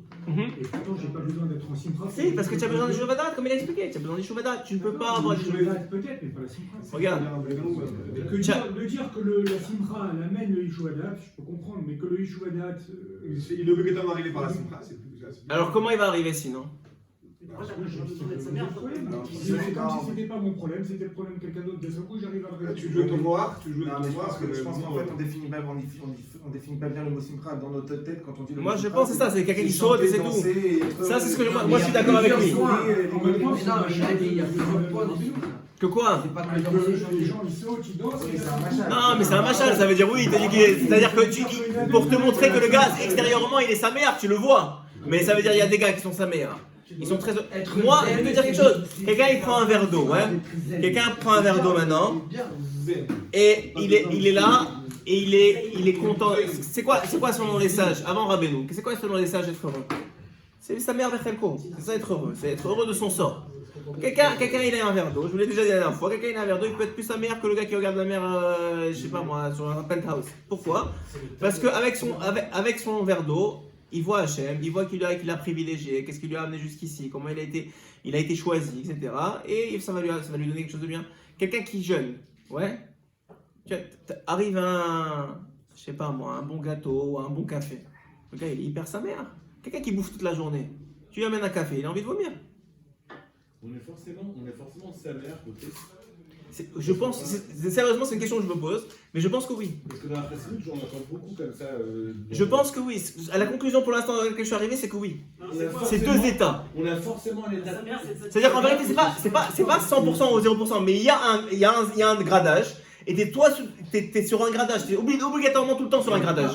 Et pourtant, j'ai pas besoin d'être en simcha. Si, parce que tu as besoin des Shuvadat, comme il a expliqué. Tu as besoin des Shuvadat. Tu ne peux pas avoir des Shuvadat. Peut-être, mais pas la simcha. Regarde. De dire que la simcha elle amène le Ishuadat, je peux comprendre, mais que le Ishuadat. Il est obligatoirement arrivé par la Simcha, c'est plus. Alors comment il va arriver sinon? Moi, j'ai besoin d'être sa mère. C'est comme si c'était pas mon problème, c'était le problème de quelqu'un d'autre. De ce coup, j'arrive à le Tu joues ton noir, tu joues Non, ton mais je noir. pense qu'en fait, on définit pas bien le mot simcha dans notre tête quand on dit le mot Moi je simcha, pense que c'est ça, c'est quelqu'un qui saute et c'est tout. Ça c'est ce que moi je suis Il y a d'accord avec lui. plusieurs points. En même temps, Mais non, mais il a dit, il y a plusieurs points dans simcha. Que quoi? C'est pas que le danser. Les gens ils sautent, ils dansent. Oui, c'est un machal. Non mais c'est un machal, ça veut dire oui, c'est-à-dire que pour te montrer que le gars extérieurement il est sa mère, tu le vois. Mais ça veut dire il y a des gars qui sont sa mère. Ils sont très. Moi, je vais te dire quelque chose. Quelqu'un il prend un verre d'eau, ouais. Quelqu'un prend un verre d'eau maintenant. Et il est là et il est content. C'est quoi selon les sages avant Rabbeinu? C'est quoi selon les sages être heureux? C'est sa mère Bechelko. C'est ça être heureux. C'est être heureux de son sort. Quelqu'un il a un verre d'eau. Je vous l'ai déjà dit la dernière fois. Quelqu'un il a un verre d'eau, il peut être plus sa mère que le gars qui regarde la mer, je sais pas moi, sur un penthouse. Pourquoi? Parce que avec son verre d'eau, il voit Hachem, il voit qu'il l'a privilégié, qu'est-ce qui lui a amené jusqu'ici, comment il a été choisi, etc. Et ça va lui donner quelque chose de bien. Quelqu'un qui jeûne, ouais. Arrive je sais pas moi, un bon gâteau ou un bon café. Le gars, il perd sa mère. Quelqu'un qui bouffe toute la journée, tu lui amènes un café, il a envie de vomir. On est forcément sa mère côté. Je pense, sérieusement, c'est une question que je me pose, mais je pense que oui. Parce que dans la presse, j'en entends beaucoup comme ça. Je pense que oui. À la conclusion pour l'instant dans laquelle je suis arrivé, c'est que oui. C'est deux états. On a forcément un état. C'est-à-dire qu'en vérité, c'est pas 100% ou 0%, mais il y a un gradage. Et t'es sur un gradage, t'es obligatoirement tout le temps sur un gradage.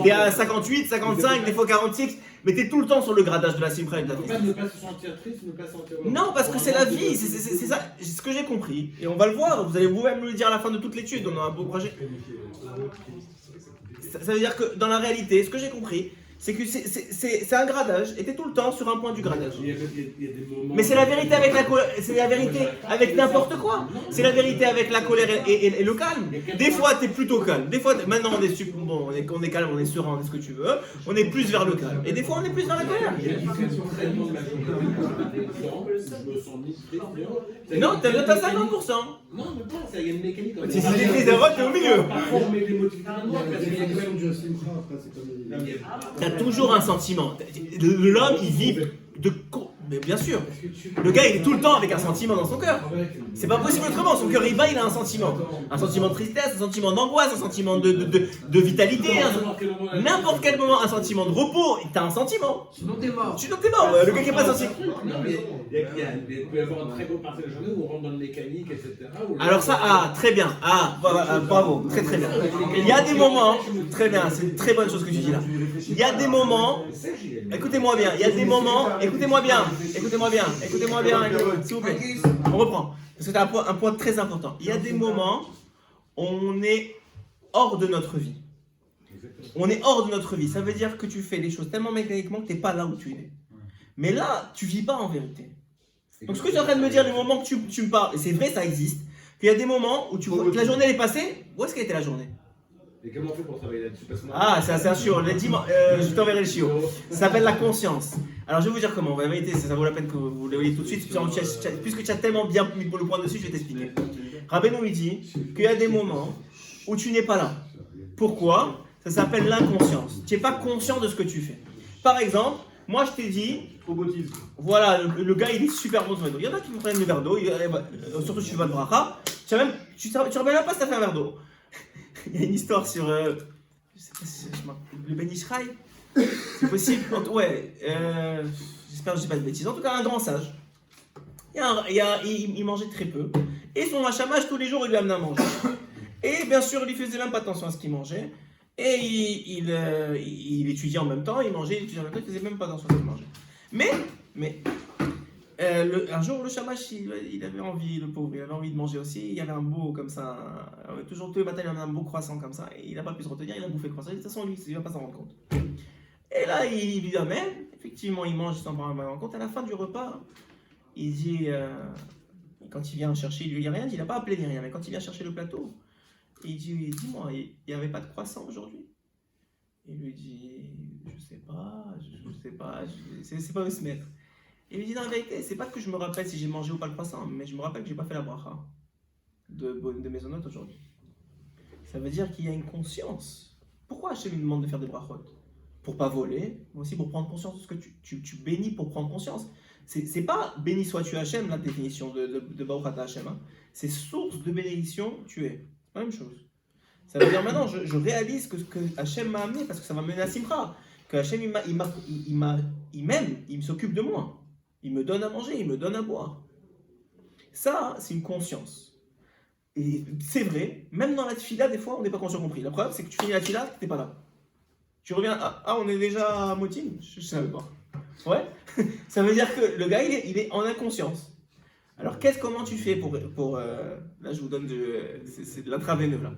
T'es à 58, 55, des fois 46, mais t'es tout le temps sur le gradage de la Simcha et de la On peut tristesse. ne pas se sentir triste, ne pas se sentir heureux. Non, parce que c'est la vie, c'est ça, c'est ce que j'ai compris. Et on va le voir, vous allez vous-même me le dire à la fin de toute l'étude, on a un beau projet. Ça veut dire que dans la réalité, ce que j'ai compris, c'est que c'est un gradage, et t'es tout le temps sur un point du gradage. Il y a des moments. Mais c'est la vérité avec la colère, c'est la vérité avec n'importe quoi. C'est la vérité avec la colère et le calme. Des fois t'es plutôt calme, des fois maintenant on est calme, on est serein, on est ce que tu veux, on est plus vers le calme. Et des fois on est plus vers la colère. Il y a une traitement de la journée. Je me sens ni triste, ni heureux. Non, t'as 50%. Non, mais pas, il y a une mécanique. Si c'est des heureux, t'es au milieu. Parfois on met des motifs dans le noir, parce qu'il y a quand même de simcha, après c'est comme T'as toujours un sentiment. L'homme, il vit de. Mais bien sûr. Le gars, il est tout le temps avec un sentiment dans son cœur. C'est pas possible autrement. Son cœur, il bat, il a un sentiment. Un sentiment de tristesse, un sentiment d'angoisse, un sentiment de vitalité. N'importe quel moment, un sentiment de repos. T'as un sentiment. Sinon t'es mort. Sinon, t'es mort. Le gars qui est pas senti. Non, mais il peut y avoir un très beau partie de la journée où on rentre dans le mécanique, etc. Alors ça, très bien. Bravo, très très bien. Il y a des moments, très bien, c'est une très bonne chose que tu dis là. Il y a des moments, écoutez-moi bien, il y a des moments, écoutez-moi bien, s'il vous plaît. On reprend, parce que c'est un point très important. Il y a des moments, on est hors de notre vie. On est hors de notre vie, ça veut dire que tu fais les choses tellement mécaniquement que tu n'es pas là où tu es. Mais là, tu vis pas en vérité. Donc ce que tu es en train de me dire, les moments que tu me parles, et c'est vrai, ça existe, qu'il y a des moments où tu vois que la journée elle est passée, où est-ce qu'elle était la journée? Et comment on fait pour travailler là-dessus? C'est un chiot, je t'enverrai le chiot. Ça s'appelle la conscience. Alors je vais vous dire comment, la vérité, ça vaut la peine que vous le voyez tout de suite, puisque tu as tellement bien mis le point dessus, je vais t'expliquer. Rabbeinu il dit qu'il y a des moments où tu n'es pas là. Pourquoi? Ça s'appelle l'inconscience. Tu n'es pas conscient de ce que tu fais. Par exemple, moi je t'ai dit, Robotisme. voilà, le gars il est super bon sur le verre d'eau. Il y en a qui me prennent le verre d'eau, surtout si tu vas de bracha, tu te rappelles même pas si tu as fait un verre d'eau. Il y a une histoire sur je sais pas si le Ben Ishraï. C'est possible. Ouais, j'espère que je dis pas de bêtises. En tout cas, un grand sage. Il mangeait très peu. Et son hachamage, tous les jours, il lui amenait à manger. Et bien sûr, il lui faisait même pas attention à ce qu'il mangeait. Et il étudiait en même temps, il mangeait, il étudiait en même temps, il faisait même pas attention à ce qu'il mangeait. Mais un jour, le shamash, il avait envie, le pauvre, il avait envie de manger aussi. Il y avait un beau, comme ça, toujours tous les matins, il avait un beau croissant comme ça. Et il n'a pas pu se retenir, il a bouffé le croissant. De toute façon, lui, il ne va pas s'en rendre compte. Et là, il lui amène. Effectivement, il mange sans s'en rendre compte. À la fin du repas, il dit, quand il vient chercher, il lui dit rien, il n'a pas appelé ni rien. Mais quand il vient chercher le plateau, il dit, dis-moi, il n'y avait pas de croissant aujourd'hui? Il lui dit, je sais pas, c'est pas où se mettre. Il lui dit, non, en vérité, c'est pas que je me rappelle si j'ai mangé ou pas le croissant, mais je me rappelle que j'ai pas fait la bracha de mes honnêtes aujourd'hui. Ça veut dire qu'il y a une conscience. Pourquoi Hachem me demande de faire des brachot? Pour pas voler, mais aussi pour prendre conscience de ce que tu bénis pour prendre conscience. C'est pas béni sois-tu Hachem, la définition de Baruch Ata Hachem. Hein. C'est source de bénédiction, tu es. C'est la même chose. Ça veut dire maintenant, je réalise que Hachem m'a amené parce que ça va mener à Simcha. Que Hachem, il m'aime, il s'occupe de moi. Il me donne à manger, il me donne à boire. Ça, c'est une conscience. Et c'est vrai, même dans la tfila, des fois, on n'est pas conscient compris. La preuve, c'est que tu finis la tfila, tu n'es pas là. Tu reviens, on est déjà à Motim? Je ne savais pas. Ouais. Ça veut dire que le gars, il est en inconscience. Alors, comment tu fais pour là, je vous donne c'est de l'intraveineux, là.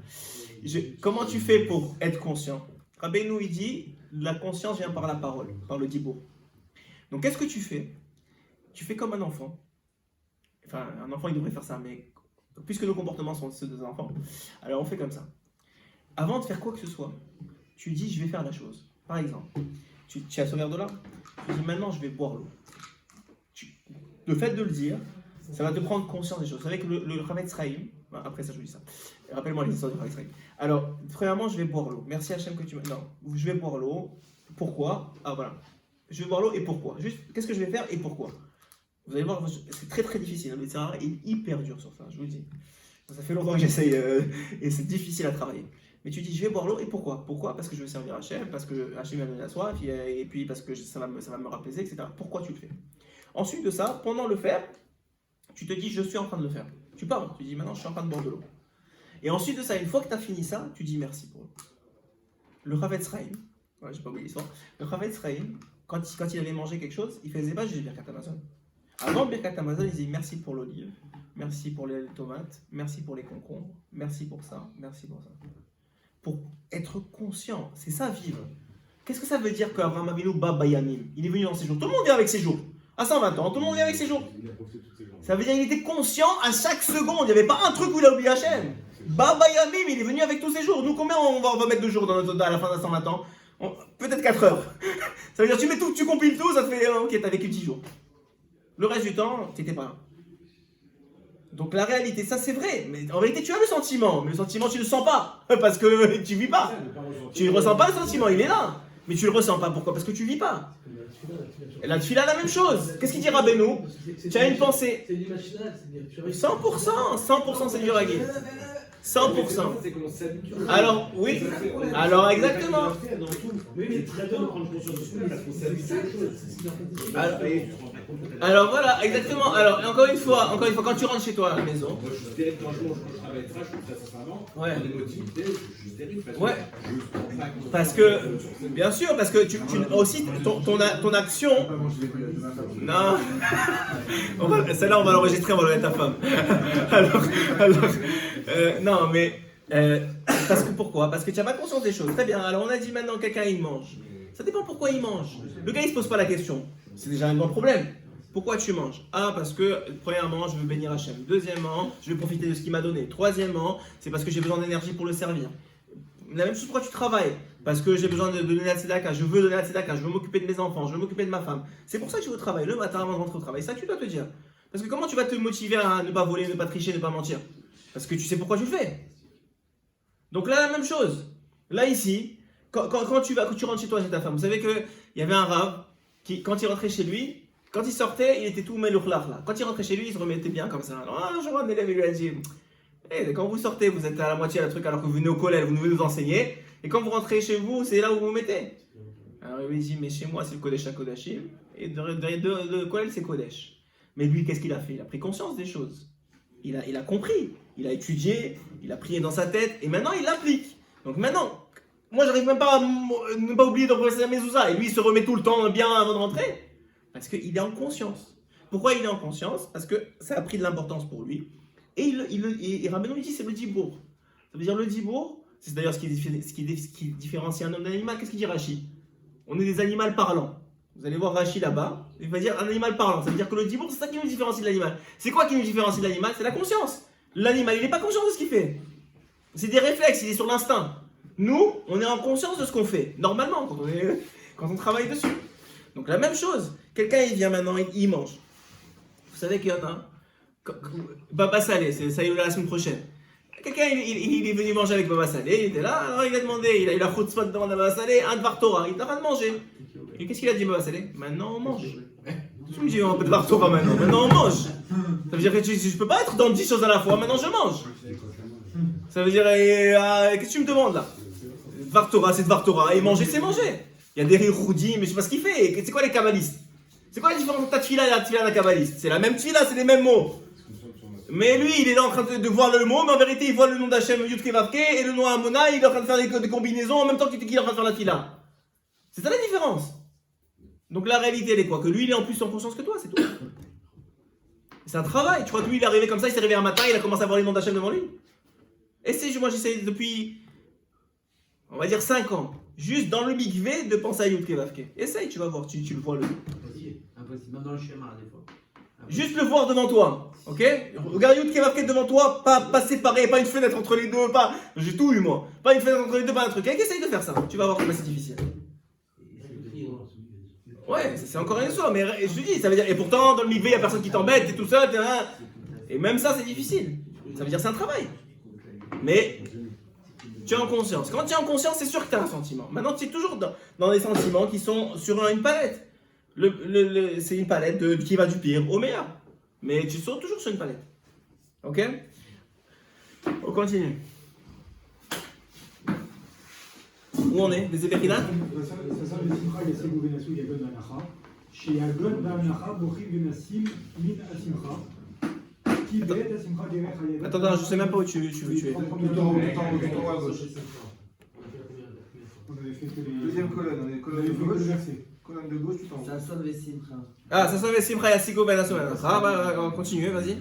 Comment tu fais pour être conscient? Rabbeinu, il dit, la conscience vient par la parole, par le dibour. Donc, qu'est-ce que tu fais? Tu fais comme un enfant. Enfin, un enfant, il devrait faire ça, mais puisque nos comportements sont ceux des enfants, alors on fait comme ça. Avant de faire quoi que ce soit, tu dis, je vais faire la chose. Par exemple, tu as ce verre de là, tu dis, maintenant, je vais boire l'eau. Le fait de le dire, ça va te prendre conscience des choses. Vous savez que le Chavetz Chaim, après ça, je vous dis ça. Rappelle-moi les histoires du Chavetz Chaim. Alors, premièrement, je vais boire l'eau. Merci Hachem que tu m'as... Non, je vais boire l'eau. Pourquoi? Ah, voilà. Je vais boire l'eau et pourquoi? Juste, qu'est-ce que je vais faire et pourquoi? Vous allez voir, c'est très très difficile. Le Tzara est hyper dur sur ça, je vous le dis. Ça fait longtemps que j'essaye et c'est difficile à travailler. Mais tu dis, je vais boire l'eau et pourquoi? Pourquoi? Parce que je veux servir Hachem, parce que Hachem m'a donné la soif, et puis parce que ça va me rapaiser, etc. Pourquoi tu le fais? Ensuite de ça, pendant le faire, tu te dis, je suis en train de le faire. Tu parles, tu dis, maintenant je suis en train de boire de l'eau. Et ensuite de ça, une fois que tu as fini ça, tu dis merci pour l'eau. Le Chavetz Chaim, ouais, j'ai pas oublié l'histoire, le Chavetz Chaim, quand il avait mangé quelque chose, il faisait pas juste Birkat Hamazon. Avant Birkat Hamazon, il disait merci pour l'olive, merci pour les tomates, merci pour les concombres, merci pour ça, merci pour ça. Pour être conscient, c'est ça vivre. Qu'est-ce que ça veut dire qu'Abraham Avinu ba bayamim? Il est venu dans ses jours. Tout le monde vient avec ses jours. À 120 ans, tout le monde vient avec ses jours. Ça veut dire qu'il était conscient à chaque seconde. Il n'y avait pas un truc où il a oublié Hachem. Ba bayamim, il est venu avec tous ses jours. Nous, combien on va mettre de jours à la fin de 120 ans? Peut-être 4 heures. Ça veut dire tu mets tout, tu compiles tout, ça te fait ok, t'as vécu 10 jours. Le reste du temps, t'étais pas là. Donc la réalité, ça c'est vrai, mais en réalité tu as le sentiment, mais le sentiment tu le sens pas, parce que tu vis pas. Tu ne ressens pas le sentiment, il est là, mais tu le ressens pas, pourquoi? Parce que tu vis pas. Et la tefila, la même chose. Qu'est-ce qu'il dit Rabbeinu? Tu as une pensée. C'est du machinal, c'est-à-dire 100% c'est du ragil. 100%. Alors, oui, alors exactement. Oui, mais très bien de prendre conscience de ce qu'on parce qu'on s'habitue aux choses. Alors voilà, exactement. Alors, encore une fois, quand tu rentres chez toi à la maison. Moi, je suis terrible quand je travaille très, je suis très sincèrement. Ouais. Dans l'émotivité, je suis terrible parce que Ouais. Parce que, Bien sûr, parce que tu aussi, ton action. Non. Celle-là, on va l'enregistrer, on va le mettre à ta femme. Non, mais. Parce que pourquoi? Parce que tu n'as pas conscience des choses. Très bien, alors on a dit maintenant quelqu'un il mange. Ça dépend pourquoi il mange. Le gars il se pose pas la question. C'est déjà un bon problème. Pourquoi tu manges? Ah, parce que premièrement, je veux bénir Hachem. Deuxièmement, je veux profiter de ce qu'il m'a donné. Troisièmement, c'est parce que j'ai besoin d'énergie pour le servir. La même chose, pourquoi tu travailles? Parce que j'ai besoin de donner la tzedaka, je veux donner la tzedaka, je veux m'occuper de mes enfants, je veux m'occuper de ma femme. C'est pour ça que tu vas au travail, le matin avant de rentrer au travail. C'est ça que tu dois te dire. Parce que comment tu vas te motiver à ne pas voler, ne pas tricher, ne pas mentir? Parce que tu sais pourquoi tu le fais. Donc là, la même chose. Là, ici, quand tu rentres chez toi, chez ta femme, vous savez qu'il y avait un rave qui, quand il rentrait chez lui, quand il sortait, il était tout meloukhlach là. Quand il rentrait chez lui, il se remettait bien comme ça. Alors, un jour, un élève lui a dit quand vous sortez, vous êtes à la moitié à la truc alors que vous venez au collège, vous venez nous enseigner. Et quand vous rentrez chez vous, c'est là où vous vous mettez. Alors il lui dit mais chez moi, c'est le Kodesh HaKodashim. Et de collège, c'est Kodesh. Mais lui, qu'est-ce qu'il a fait? Il a pris conscience des choses. Il a compris. Il a étudié, il a prié dans sa tête. Et maintenant, il l'applique. Donc maintenant, moi, j'arrive même pas à ne pas oublier de replacer la mezouza. Et lui, il se remet tout le temps bien avant de rentrer. Parce qu'il est en conscience. Pourquoi il est en conscience? Parce que ça a pris de l'importance pour lui. Et Rabbeinu lui dit c'est le dibour. Ça veut dire le dibour, c'est d'ailleurs ce qui différencie un homme d'un animal. Qu'est-ce qu'il dit Rashi? On est des animaux parlants. Vous allez voir Rashi là-bas, il va dire un animal parlant. Ça veut dire que le dibour, c'est ça qui nous différencie de l'animal. C'est quoi qui nous différencie de l'animal? C'est la conscience. L'animal, il n'est pas conscient de ce qu'il fait. C'est des réflexes, il est sur l'instinct. Nous, on est en conscience de ce qu'on fait, normalement, quand on travaille dessus. Donc la même chose, quelqu'un il vient maintenant, il mange. Vous savez qu'il y en a un Baba Salé, ça y est la semaine prochaine. Quelqu'un il est venu manger avec Baba Salé, il était là, alors il a demandé, il a eu la chutzpah de demander à Baba Salé, un Dvar Torah, il est en train de manger. Et qu'est-ce qu'il a dit Baba Salé? Maintenant on mange. Tu me dis un peu de Dvar Torah maintenant on mange. Ça veut dire que je peux pas être dans 10 choses à la fois, maintenant je mange. Ça veut dire, qu'est-ce que tu me demandes là? Dvar Torah c'est Dvar Torah, et manger c'est manger. Il y a des riroudim, mais je sais pas ce qu'il fait. C'est quoi les kabbalistes? C'est quoi la différence entre ta tfila et la tfila d'un kabbaliste? C'est la même tfila, c'est les mêmes mots. Mais lui, il est là en train de voir le mot, mais en vérité, il voit le nom d'Hachem Yudke Vavke et le nom Amona, il est en train de faire des combinaisons en même temps qu'il est en train de faire la tfila. C'est ça la différence. Donc la réalité, elle est quoi? Que lui, il est en plus en conscience que toi, c'est tout. C'est un travail. Tu crois que lui, il est arrivé comme ça, il s'est réveillé un matin, il a commencé à voir les noms d'Hachem devant lui. Et moi, j'essaie depuis, on va dire 5 ans, juste dans le mikvé de penser à Yudke Vavke. Essaye, tu vas voir, tu le vois le. Impossible, même dans le schéma, des fois. Juste le voir devant toi, ok? Regarde Yudke Vavke devant toi, pas séparé, pas une fenêtre entre les deux, pas. J'ai tout eu moi. Pas une fenêtre entre les deux, pas un truc. Essaye de faire ça, tu vas voir comment c'est difficile. Ouais, c'est encore une histoire, mais je te dis, ça veut dire. Et pourtant, dans le mikvé, il n'y a personne qui t'embête, t'es tout seul, et même ça, c'est difficile. Ça veut dire c'est un travail. Mais tu es en conscience. Quand tu es en conscience, c'est sûr que tu as un sentiment. Maintenant, tu es toujours dans des sentiments qui sont sur une palette. C'est une palette qui va du pire au meilleur. Mais tu sors toujours sur une palette. Ok? On continue. Où on est? Des épérinas? Attends, je sais même pas où tu es. Tout en haut à gauche. Deuxième colonne, on est colonne de gauche. Colonne de gauche, tout en haut. Ah, ça s'appelle Simcha Yassigo Ben Asou. Ah, bah, on continue, vas-y.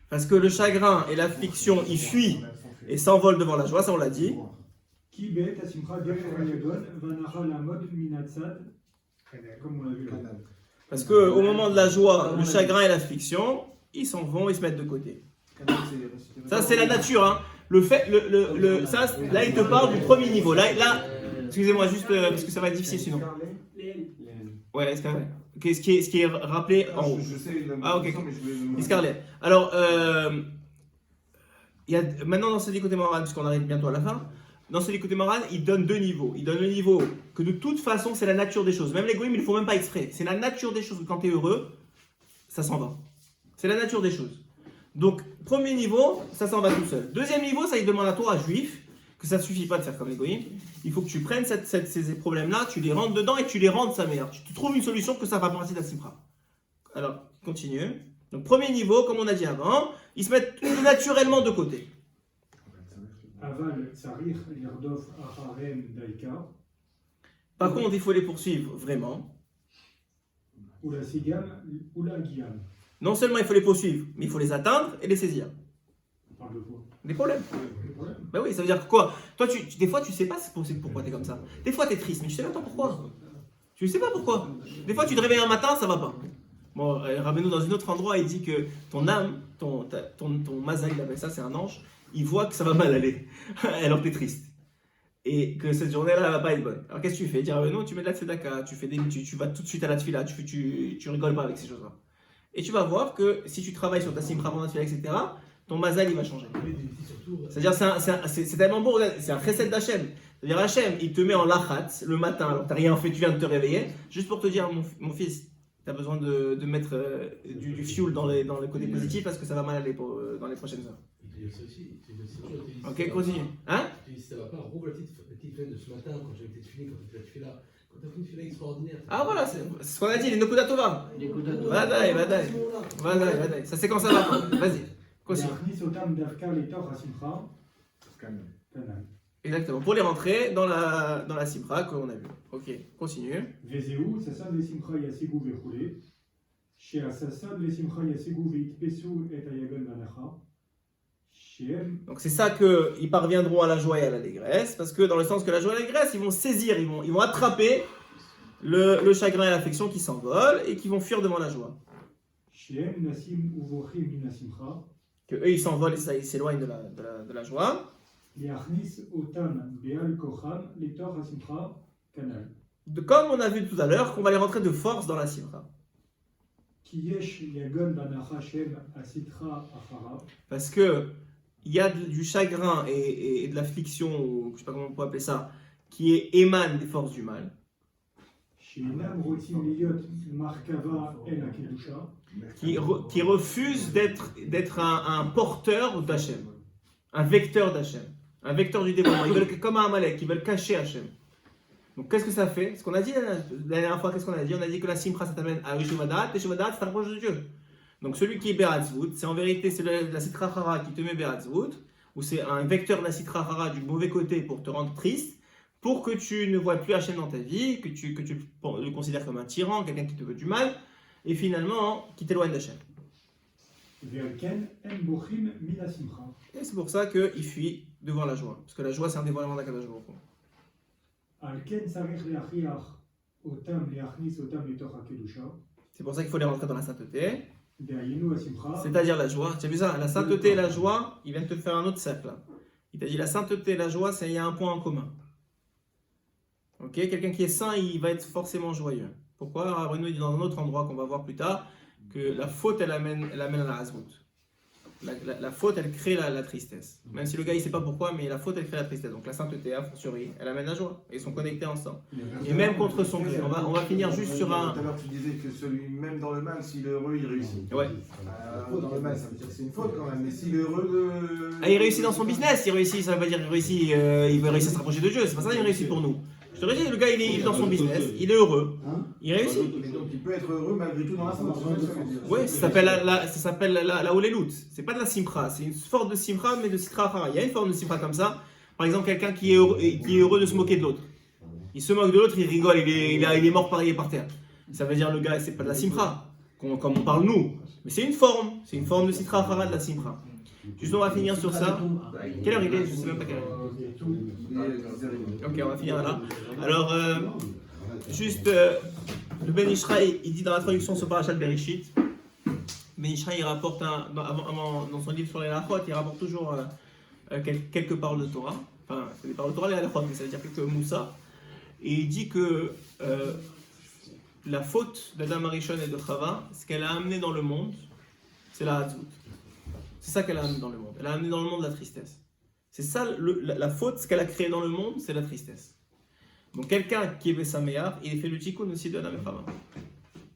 Parce que le chagrin et l'affliction, ils fuient et s'envolent devant la joie, ça on l'a dit. Parce qu'au moment de la joie, le chagrin et l'affliction, ils s'en vont, ils se mettent de côté. Ça, c'est la nature. Hein. Ça, là, il te parle du premier niveau. Là excusez-moi, juste parce que ça va être difficile sinon. Ouais, escarlet. Okay, ce qui est rappelé en haut. Je sais, ok. mais je voulais... Escarlet. Alors, maintenant dans ce côté moral, puisqu'on arrive bientôt à la fin, dans ce côté moral, il donne 2 niveaux. Il donne le niveau que de toute façon, c'est la nature des choses. Même les goïms, ils ne le font même pas exprès. C'est la nature des choses. Quand tu es heureux, ça s'en va. C'est la nature des choses. Donc, premier niveau, ça s'en va tout seul. Deuxième niveau, ça il demande à toi, juif, que ça ne suffit pas de faire comme les goïms. Il faut que tu prennes ces problèmes-là, tu les rentres dedans et tu les rentres sa mère. Tu trouves une solution que ça va partir de la Simcha. Alors, continue. Donc, premier niveau, comme on a dit avant, ils se mettent naturellement de côté. Par contre, il faut les poursuivre vraiment. Non seulement il faut les poursuivre, mais il faut les atteindre et les saisir. Des problèmes. Ben oui, ça veut dire quoi? Toi, des fois, tu sais pas pourquoi tu es comme ça. Des fois, tu es triste, mais tu sais même pas pourquoi. Tu sais pas pourquoi. Des fois, tu te réveilles un matin, ça va pas. Bon, Rabbeinu, dans un autre endroit, il dit que ton âme, ton mazal, il appelle ça, c'est un ange, il voit que ça va mal aller, alors tu es triste. Et que cette journée-là, elle va pas être bonne. Alors qu'est-ce que tu fais? Dire, non, tu mets de la tzedaka, tu vas tout de suite à la tfila, tu rigoles pas avec ces choses-là. Et tu vas voir que si tu travailles sur ta simcha pendant la tfila, etc., ton mazal il va changer. C'est-à-dire c'est tellement beau, regarde, c'est un chesed d'Hachem. C'est-à-dire Hachem, il te met en lachat le matin, alors t'as rien fait, tu viens de te réveiller, juste pour te dire mon fils, t'as besoin de mettre du fuel dans le côté positif parce que ça va mal aller dans les prochaines heures. Ok, continue. Hein? Ça va pas, rouvre la petite veine de ce matin quand j'avais été fini, quand tu as fait là. Quand tu as fait une fila extraordinaire. Ah voilà, c'est ce qu'on a dit, les Nokuda Tova. Vadaï. Ça c'est quand ça va. Vas-y, continue. Exactement, pour les rentrer dans la simcha qu'on a vu. Ok, continue. Vezeu, sasad le simcha yasigu vechule. Shea sasad le simcha yasigu veitpesu et ayagon vanacha. Donc c'est ça qu'ils parviendront à la joie et à l'allégresse, parce que dans le sens que la joie et l'allégresse, ils vont saisir, ils vont attraper le chagrin et l'affection qui s'envolent et qui vont fuir devant la joie. Que eux ils s'envolent et ça, ils s'éloignent de la joie. Comme on a vu tout à l'heure, qu'on va les rentrer de force dans la simcha. Parce que il y a du chagrin et de l'affliction, ou je ne sais pas comment on peut appeler ça, qui émane des forces du mal. Qui refuse d'être un porteur d'Hachem, un vecteur d'Hachem, un vecteur du dévoilement. Ils veulent, comme un Amalek, ils veulent cacher Hachem. Donc qu'est-ce que ça fait? Ce qu'on a dit la dernière fois, qu'est-ce qu'on a dit? On a dit que la simcha ça t'amène à Yeshuvadat, et Yeshuvadat ça t'approche de Dieu. Donc celui qui est Beratzvut, c'est en vérité c'est la Sitra Hara qui te met Beratzvut, ou c'est un vecteur de la Sitra Hara du mauvais côté pour te rendre triste, pour que tu ne vois plus Hachem dans ta vie, que tu le considères comme un tyran, quelqu'un qui te veut du mal, et finalement qui t'éloigne d'Hachem. Et c'est pour ça qu'il fuit devant la joie, parce que la joie c'est un dévoilement d'Akadosh Baruch Hu. C'est pour ça qu'il faut les rentrer dans la sainteté. C'est-à-dire la joie. Tu as vu ça? La sainteté et la joie, il vient de te faire un autre cercle là. Il t'a dit la sainteté et la joie, il y a un point en commun. Ok? Quelqu'un qui est saint, il va être forcément joyeux. Pourquoi? Bruno dit dans un autre endroit qu'on va voir plus tard que la faute elle amène à la hazmout. La faute elle crée la tristesse. Même si le gars il sait pas pourquoi, mais la faute elle crée la tristesse. Donc la sainteté, a fortiori, elle amène la joie. Et ils sont connectés ensemble. Et même contre son gré. On va finir juste sur un. Tout à l'heure tu disais que celui même dans le mal, s'il est heureux, il réussit. Ouais. Dans le mal, ça veut dire que c'est une faute quand même. Mais s'il est heureux il réussit dans son business. Il réussit, ça veut pas dire qu'il réussit. Il veut réussir à se rapprocher de Dieu. C'est pas ça qu'il réussit pour nous. Je te le dis, le gars il est dans son business, il est heureux, il réussit. Donc il peut être heureux malgré tout dans la faute. Oui, ça s'appelle la Olelut. C'est pas de la simcha, c'est une forme de simcha mais de sitra hara. Il y a une forme de simcha comme ça. Par exemple, quelqu'un qui est heureux de se moquer de l'autre. Il se moque de l'autre, il rigole, il est mort par terre. Ça veut dire le gars, c'est pas de la simcha, comme on parle nous. Mais c'est une forme de sitra hara de la simcha. Juste on va finir sur ça. Quelle heure il est? Je sais même pas quelle heure. Ok, on va finir là. Alors, juste, le Ben Ishra, il dit dans la traduction sur Parashat Bereshit, Ben Ishra, il rapporte, dans son livre sur les halachot, il rapporte toujours quelques paroles de Torah. Enfin, c'est des paroles de Torah, les halachot, mais ça veut dire quelques moussa. Et il dit que la faute d'Adam Arishon et de Chava, ce qu'elle a amené dans le monde, c'est la Hatzut. C'est ça qu'elle a amené dans le monde. Elle a amené dans le monde la tristesse. C'est ça, la faute, ce qu'elle a créé dans le monde, c'est la tristesse. Donc quelqu'un qui est Bessameyar, il fait le tikkun aussi de Adam et Chava.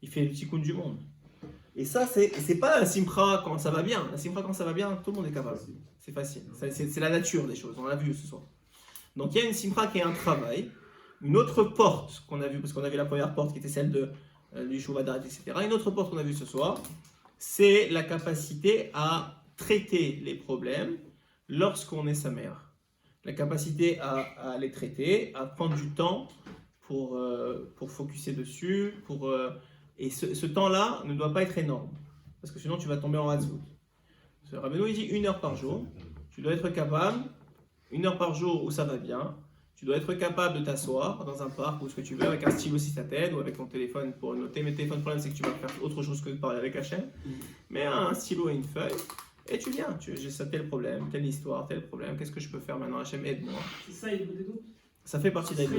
Il fait le tikkun du monde. Et ça, c'est pas la simcha quand ça va bien. La simcha quand ça va bien, tout le monde est capable. C'est facile. C'est la nature des choses, on l'a vu ce soir. Donc il y a une simcha qui est un travail. Une autre porte qu'on a vue, parce qu'on a vu la première porte qui était celle du Shuvadat, etc. Une autre porte qu'on a vue ce soir, c'est la capacité à traiter les problèmes lorsqu'on est sa mère. La capacité à les traiter, à prendre du temps pour focuser dessus, et ce temps-là ne doit pas être énorme, parce que sinon tu vas tomber en hatzvout. Rabbeinu il dit 1 heure par jour, tu dois être capable, 1 heure par jour où ça va bien, tu dois être capable de t'asseoir dans un parc ou ce que tu veux, avec un stylo si ça t'aide, ou avec ton téléphone pour noter. Mais le téléphone, le problème c'est que tu vas faire autre chose que de parler avec Hachem, mais un stylo et une feuille, et tu viens, j'ai ça, tel problème, telle histoire, tel problème, qu'est-ce que je peux faire maintenant, Hachem, aide-moi. C'est ça, il des doutes. Ça fait partie d'Aïd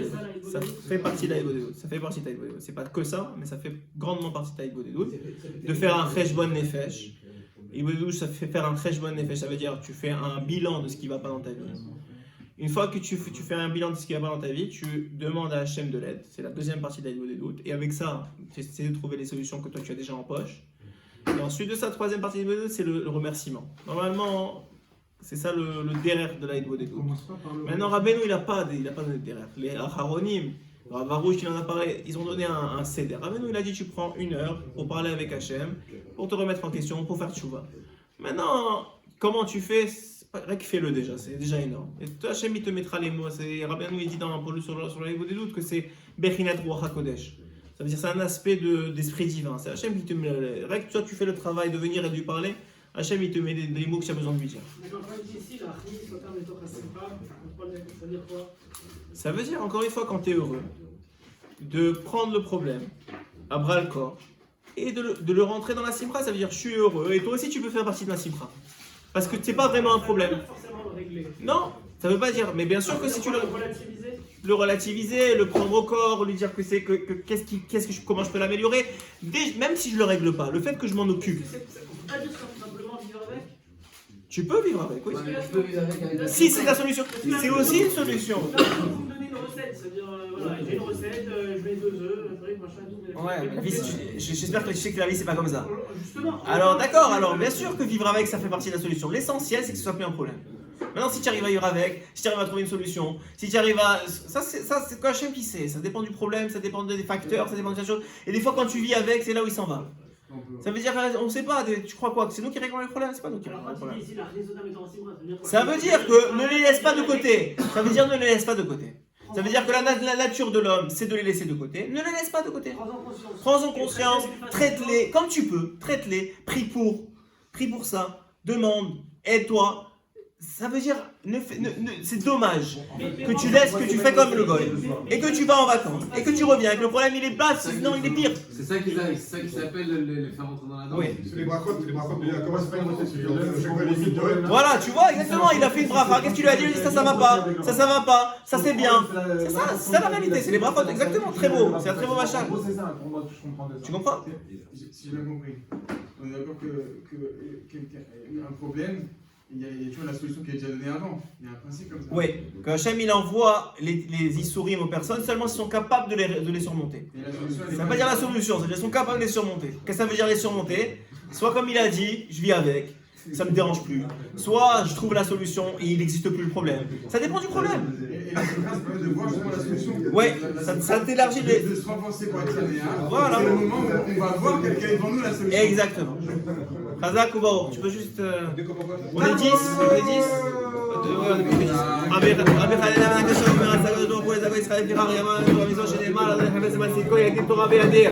Ça fait partie d'Aïd Ça fait partie d'Aïd C'est pas que ça, mais ça fait grandement partie d'Aïd de faire un cheshbon nefesh L'Ibodedut, ça fait faire un Cheshbon Nefesh, ça veut dire tu fais un bilan de ce qui ne va pas dans ta vie. Une fois que tu fais un bilan de ce qui ne va pas dans ta vie, tu demandes à Hachem de l'aide. C'est la deuxième partie de l'Ibodedut. Et avec ça, tu essaies de trouver les solutions que toi tu as déjà en poche. Et ensuite de ça, troisième partie de l'Ibodedut, c'est le remerciement. Normalement, c'est ça le derrière de l'Ibodedut. Commence pas par le. Maintenant, Rabbeinu, il n'a pas donné de derrière. Les Aharonim, Rav Arush, il en a parlé, ils ont donné un céder. Rabbeinu, il a dit tu prends 1 heure pour parler avec Hachem, pour te remettre en question, pour faire tchouva. Maintenant, comment tu fais? Fais-le déjà, c'est déjà énorme. Et toi, Hachem, il te mettra les mots. Rabbeinu, il dit sur la Livre des doutes que c'est Bechinat Ruach HaKodesh. Ça veut dire c'est un aspect d'esprit divin. C'est Hachem qui te met. Toi, tu fais le travail de venir et de lui parler. Hachem, il te met des mots que tu as besoin de lui dire. D'accord, quand il dit ici, la Chnis, Sotam et Tochasimpa, ça veut dire quoi? Ça veut dire, encore une fois, quand tu es heureux, de prendre le problème à bras le corps et de le rentrer dans la simra. Ça veut dire je suis heureux et toi aussi tu peux faire partie de la simra. Parce que c'est pas vraiment un problème. Ça veut pas forcément le régler. Non, ça veut pas dire. Mais bien sûr que si tu le relativiser. Le relativiser, le prendre au corps, lui dire que c'est comment je peux l'améliorer, même si je le règle pas, le fait que je m'en occupe. On peut pas dire simplement vivre avec. Tu peux vivre avec, oui. Ouais, mais tu peux vivre avec Si c'est la solution, c'est aussi une solution. Là, vous me donnez une recette, c'est-à-dire voilà, j'ai une recette, je mets 2 œufs, un truc, machin, tout. Ouais, mais la vie, j'espère que tu sais que la vie c'est pas comme ça. Justement. Alors d'accord, alors bien sûr que vivre avec ça fait partie de la solution. L'essentiel c'est que ce soit plus un problème. Maintenant si tu arrives à vivre avec, si tu arrives à trouver une solution, si tu arrives à... Ça c'est quoi Hachem qui sait, ça dépend du problème, ça dépend des facteurs, ça dépend de la chose. Et des fois quand tu vis avec, c'est là où il s'en va. Ça veut dire, on sait pas, tu crois quoi? Que c'est nous qui réglons les problèmes? C'est pas nous qui réglons les problèmes. Ça veut dire que ne les laisse pas de côté. Ça veut dire ne les laisse pas de côté. Ça veut dire que la nature de l'homme, c'est de les laisser de côté. Ne les laisse pas de côté. Prends-en conscience, traite-les comme tu peux, traite-les, prie pour ça, demande, aide-toi. Ça veut dire, c'est dommage que tu laisses, que tu fais comme le goy, et que tu vas en vacances, et que tu reviens, et que le problème il est pas, sinon il est pire. C'est ça qui s'appelle les faire rentrer dans la danse. Oui. C'est les bracotes, comment c'est pas une recette? Je vois les vidéos. Voilà, tu vois, exactement, il a fait une brafa. Qu'est-ce que tu lui as dit? Il a dit ça va pas, ça va pas, ça c'est bien. C'est ça la réalité, c'est les brafotes, exactement, très beau, c'est un très beau machin. C'est ça, pour moi, je comprends de ça. Tu comprends? Si j'ai bien compris, on est d'accord que quelqu'un a un problème, il y a toujours la solution qui est déjà donnée avant. Il y a un principe comme ça. Oui, que Hachem il envoie les Issourim aux personnes seulement s'ils sont capables de les surmonter. Et la solution, elle est Ça veut pas dire la solution, ça veut dire qu'ils sont capables de les surmonter. Qu'est-ce que ça veut dire les surmonter? Soit comme il a dit, je vis avec, ça me dérange plus. Soit je trouve la solution et il n'existe plus le problème. Ça dépend du problème. Et la solution, ça permet de voir justement la solution. Ouais, ça t'élargit les... De se renforcer pour être linéaire. Voilà. C'est le moment où on va voir quelqu'un devant nous la solution. Exactement. Khazak ou Baor, tu peux juste... On est 10, on est 10. רבי חנינא בן הקדוש אומר, הצגות אותו פה, הצגות ישראל פירה, ימה, תורה מזו שנאמר, אז אני חפש למעשיקו, ילדים תורה בידי.